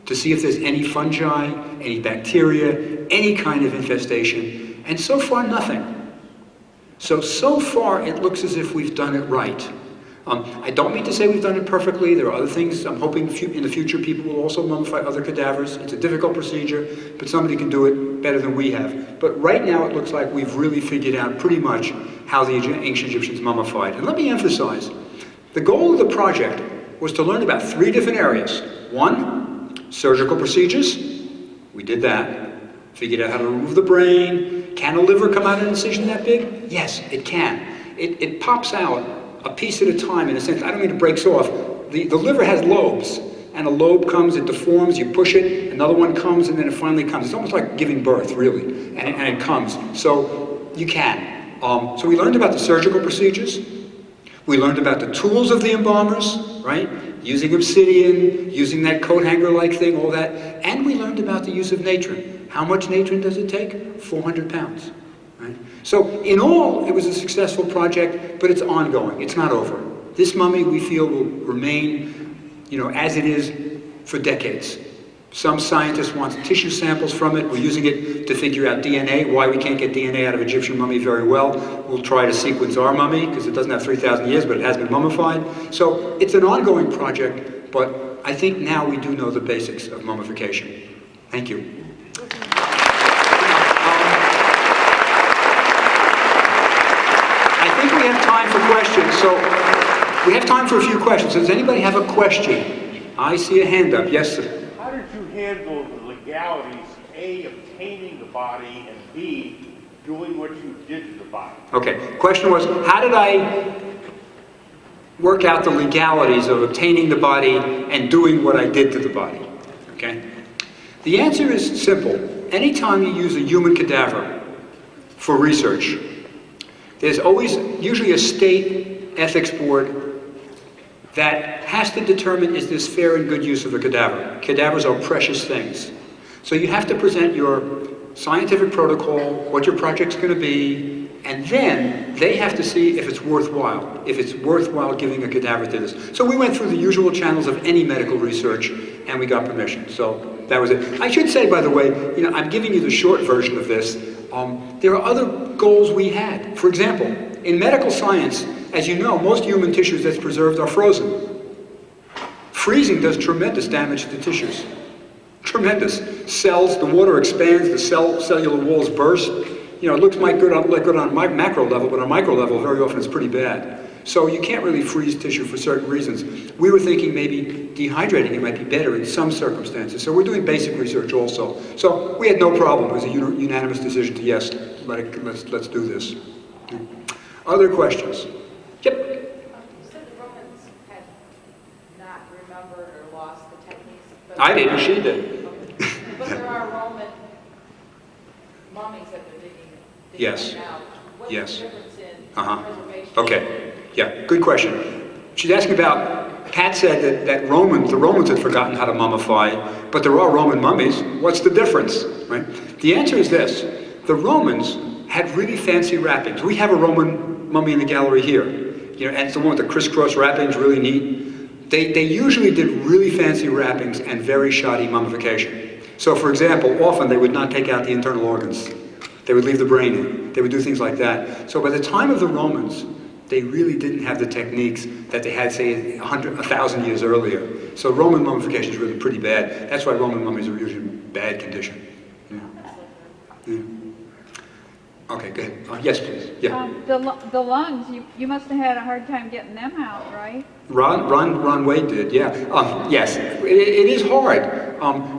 to see if there's any fungi, any bacteria, any kind of infestation, and so far nothing. So far it looks as if we've done it right. I don't mean to say we've done it perfectly. There are other things. I'm hoping in the future people will also mummify other cadavers. It's a difficult procedure, but somebody can do it better than we have. But right now it looks like we've really figured out pretty much how the ancient Egyptians mummified. And let me emphasize, the goal of the project was to learn about 3 different areas. 1, surgical procedures. We did that. Figured out how to remove the brain. Can a liver come out of an incision that big? Yes, it can. It pops out a piece at a time, in a sense. I don't mean it breaks off. The liver has lobes, and a lobe comes, it deforms, you push it, another one comes, and then it finally comes. It's almost like giving birth, really, and it comes. So you can. So we learned about the surgical procedures. We learned about the tools of the embalmers, right? Using obsidian, using that coat hanger-like thing, all that. And we learned about the use of natron. How much natron does it take? 400 pounds. Right? So in all, it was a successful project, but it's ongoing. It's not over. This mummy, we feel, will remain, as it is for decades. Some scientists want tissue samples from it. We're using it to figure out DNA, why we can't get DNA out of Egyptian mummy very well. We'll try to sequence our mummy, because it doesn't have 3,000 years, but it has been mummified. So it's an ongoing project, but I think now we do know the basics of mummification. Thank you. I think we have time for questions, so we have time for a few questions. Does anybody have a question? I see a hand up. Yes, sir. How did you handle the legalities, A, obtaining the body, and B, Doing what you did to the body. Okay, question was, how did I work out the legalities of obtaining the body and doing what I did to the body? Okay? The answer is simple. Anytime you use a human cadaver for research, there's always usually a state ethics board that has to determine, is this fair and good use of a cadaver? Cadavers are precious things. So you have to present your scientific protocol, what your project's going to be, and then they have to see if it's worthwhile giving a cadaver to this. So we went through the usual channels of any medical research, and we got permission. So that was it. I should say, by the way, you know, I'm giving you the short version of this. There are other goals we had. For example, in medical science, as you know, most human tissues that's preserved are frozen. Freezing does tremendous damage to tissues. Tremendous. Cells, the water expands, the cellular walls burst. You know, it looks good on macro level, but on micro level, very often it's pretty bad. So you can't really freeze tissue for certain reasons. We were thinking maybe dehydrating it might be better in some circumstances. So we're doing basic research also. So we had no problem. It was a unanimous decision to yes, let's do this. Other questions? Yep. You said the Romans had not remembered or lost the techniques. But I didn't, she did. But there are Roman mummies that they're digging Yes. out. What's Yes. the difference in Uh-huh. preservation? Okay. Yeah, good question. She's asking about, Pat said that the Romans had forgotten how to mummify, but there are Roman mummies. What's the difference, right? The answer is this. The Romans had really fancy wrappings. We have a Roman mummy in the gallery here. You know, and it's the one with the crisscross wrappings, really neat. They usually did really fancy wrappings and very shoddy mummification. So for example, often they would not take out the internal organs. They would leave the brain in. They would do things like that. So by the time of the Romans, they really didn't have the techniques that they had, say, 1,000 years earlier. So Roman mummification is really pretty bad. That's why Roman mummies are usually in bad condition. Yeah. Yeah. Okay, go ahead. Yes, please. Yeah. The lungs, you must have had a hard time getting them out, right? Ron Wade did, yeah. Yes, it is hard.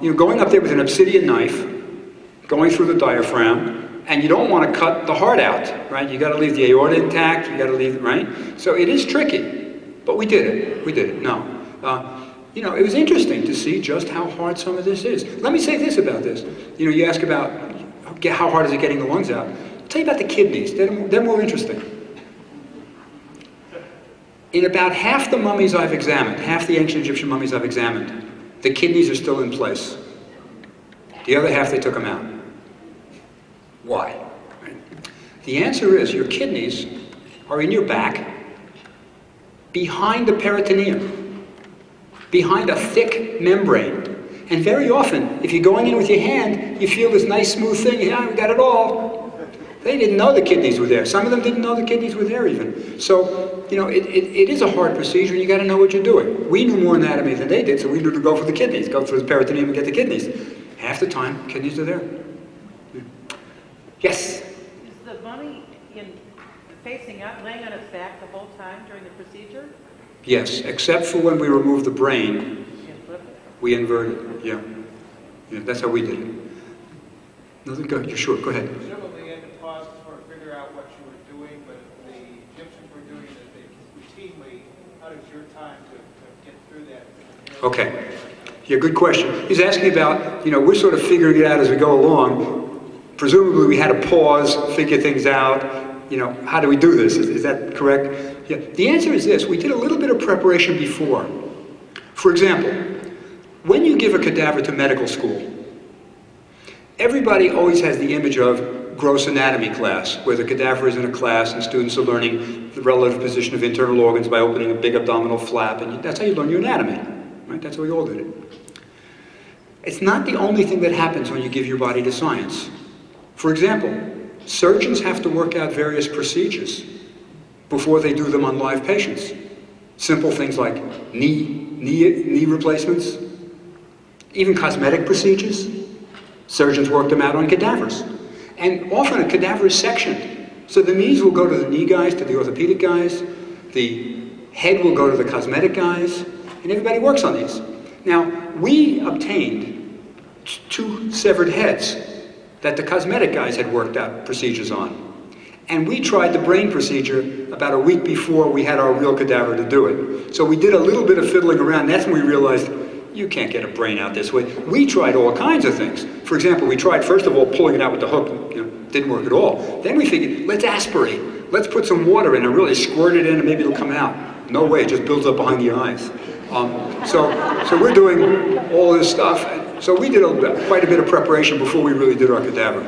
You know, going up there with an obsidian knife, going through the diaphragm, and you don't want to cut the heart out, right? You got to leave the aorta intact. You got to leave, right? So it is tricky, but we did it. We did it. No, you know, it was interesting to see just how hard some of this is. Let me say this about this. You know, you ask about how hard is it getting the lungs out. I'll tell you about the kidneys. They're more interesting. In about half the mummies I've examined, half the ancient Egyptian mummies I've examined, the kidneys are still in place. The other half, they took them out. Why? Right? The answer is your kidneys are in your back, behind the peritoneum, behind a thick membrane. And very often, if you're going in with your hand, you feel this nice smooth thing, yeah, we got it all. They didn't know the kidneys were there. Some of them didn't know the kidneys were there even. So, you know, it is a hard procedure, and you got to know what you're doing. We knew more anatomy than they did, so we knew to go for the kidneys, go through the peritoneum and get the kidneys. Half the time, kidneys are there. Yes? Is the mummy facing up, laying on its back the whole time during the procedure? Yes, except for when we remove the brain, we invert it. Yeah. Yeah, that's how we did it. Nothing, go ahead. Sure, go ahead. Presumably they had to pause to sort of figure out what you were doing, but the Egyptians were doing it routinely. How does your time to get through that? Okay. Yeah, good question. He's asking about, you know, we're sort of figuring it out as we go along. Presumably we had to pause, figure things out. You know, how do we do this? Is that correct? Yeah. The answer is this. We did a little bit of preparation before. For example, when you give a cadaver to medical school, everybody always has the image of gross anatomy class, where the cadaver is in a class and students are learning the relative position of internal organs by opening a big abdominal flap, and that's how you learn your anatomy, right? That's how we all did it. It's not the only thing that happens when you give your body to science. For example, surgeons have to work out various procedures before they do them on live patients. Simple things like knee replacements, even cosmetic procedures. Surgeons work them out on cadavers. And often a cadaver is sectioned. So the knees will go to the knee guys, to the orthopedic guys. The head will go to the cosmetic guys. And everybody works on these. Now, we obtained 2 severed heads that the cosmetic guys had worked out procedures on. And we tried the brain procedure about a week before we had our real cadaver to do it. So we did a little bit of fiddling around. That's when we realized, you can't get a brain out this way. We tried all kinds of things. For example, we tried, first of all, pulling it out with the hook. Didn't work at all. Then we figured, let's aspirate. Let's put some water in and really squirt it in and maybe it'll come out. No way, it just builds up behind the eyes. So we're doing all this stuff. So we did quite a bit of preparation before we really did our cadaver.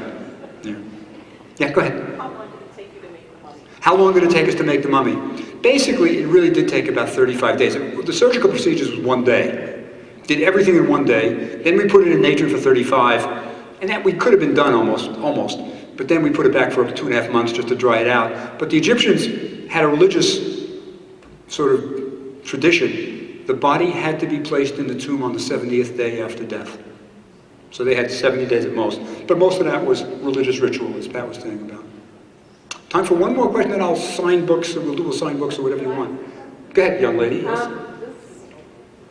Yeah, go ahead. How long did it take you to make the mummy? How long did it take us to make the mummy? Basically, it really did take about 35 days. The surgical procedures was 1 day. Did everything in 1 day. Then we put it in nature for 35. And that we could have been done almost. But then we put it back for 2.5 months just to dry it out. But the Egyptians had a religious sort of tradition. The body had to be placed in the tomb on the 70th day after death. So they had 70 days at most. But most of that was religious ritual, as Pat was saying about. Time for one more question, then I'll sign books, or we'll sign books or whatever you want. Go ahead, young lady. Yes. This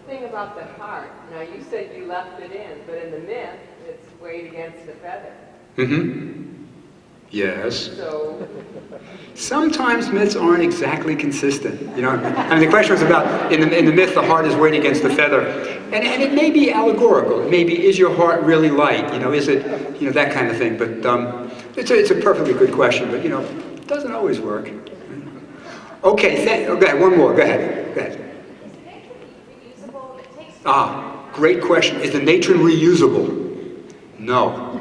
thing about the heart, now you said you left it in, but in the myth, it's weighed against the feather. Mm-hmm. Yes. So, Sometimes myths aren't exactly consistent. I mean, the question was about, in the myth, the heart is weighed against the feather. And it may be allegorical. It may be, is your heart really light? Is it, that kind of thing. But it's a perfectly good question, but, it doesn't always work. Okay, go ahead, one more. Go ahead. is the natron reusable? It takes Great question. Is the natron reusable? No.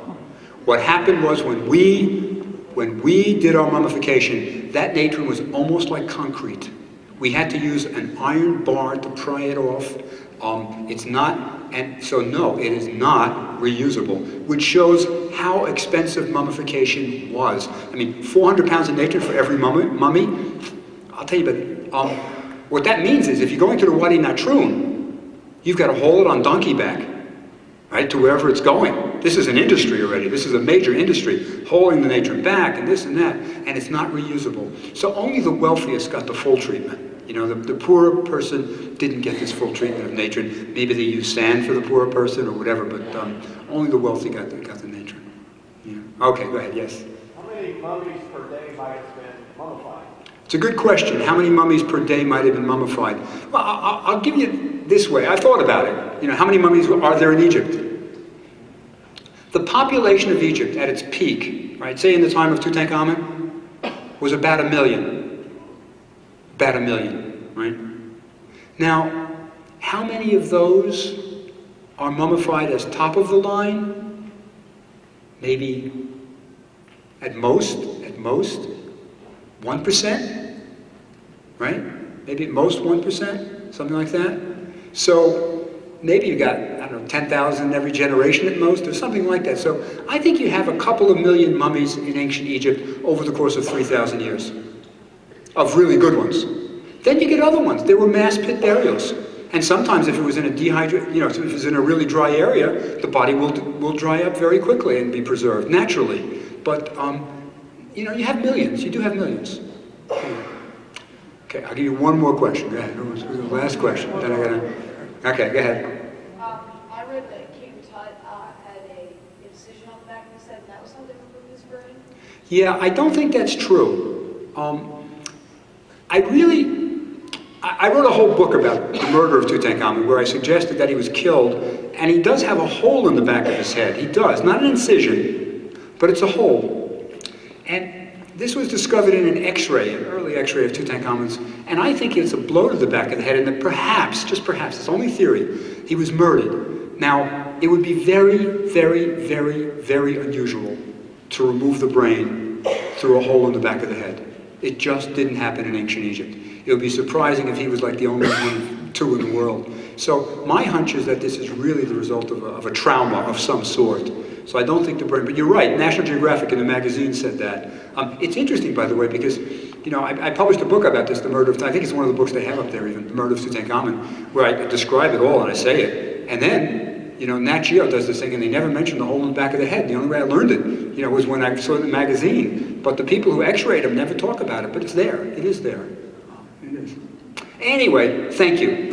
What happened was when we did our mummification, that natron was almost like concrete. We had to use an iron bar to pry it off. It's not, and so no, it is not reusable, which shows how expensive mummification was. I mean, 400 pounds of natron for every mummy. I'll tell you, but what that means is if you're going to the Wadi Natrun, you've got to haul it on donkey back, right, to wherever it's going. This is an industry already. This is a major industry, hauling the natron back and this and that, and it's not reusable. So only the wealthiest got the full treatment. The poorer person didn't get this full treatment of natron. Maybe they used sand for the poorer person or whatever, but only the wealthy got the natron. Yeah. Okay, go ahead, yes. How many mummies per day might have been mummified? It's a good question. How many mummies per day might have been mummified? Well, I'll give you this way. I thought about it. How many mummies are there in Egypt? The population of Egypt at its peak, right, say in the time of Tutankhamun, was about 1 million. About 1 million, right? Now, how many of those are mummified as top of the line? Maybe at most, 1%, right? Maybe at most 1%, something like that. So maybe you got, 10,000 every generation at most, or something like that. So I think you have a couple of million mummies in ancient Egypt over the course of 3,000 years, of really good ones. Then you get other ones. There were mass pit burials. And sometimes if it was in a if it was in a really dry area, the body will dry up very quickly and be preserved naturally. But, you have millions. You do have millions. Okay, I'll give you one more question. Go ahead. The last question. Then okay, go ahead. I read that King Tut had a incision on the back of his head, and that was something from his brain? Yeah, I don't think that's true. I wrote a whole book about the murder of Tutankhamun where I suggested that he was killed, and he does have a hole in the back of his head. He does. Not an incision, but it's a hole. And this was discovered in an X-ray, an early X-ray of Tutankhamun's, and I think it's a blow to the back of the head, and that perhaps, just perhaps, it's only theory, he was murdered. Now, it would be very, very, very, very unusual to remove the brain through a hole in the back of the head. It just didn't happen in ancient Egypt. It would be surprising if he was like the only one, two in the world. So my hunch is that this is really the result of a trauma of some sort. So I don't think the brain, but you're right, National Geographic in the magazine said that. It's interesting, by the way, because, I published a book about this, The Murder of, I think it's one of the books they have up there even, The Murder of Tutankhamun, where I describe it all and I say it. And then, Nat Geo does this thing and they never mention the hole in the back of the head. The only way I learned it, was when I saw it in the magazine. But the people who x-rayed them never talk about it, but it's there. It is there. It is. Anyway, thank you.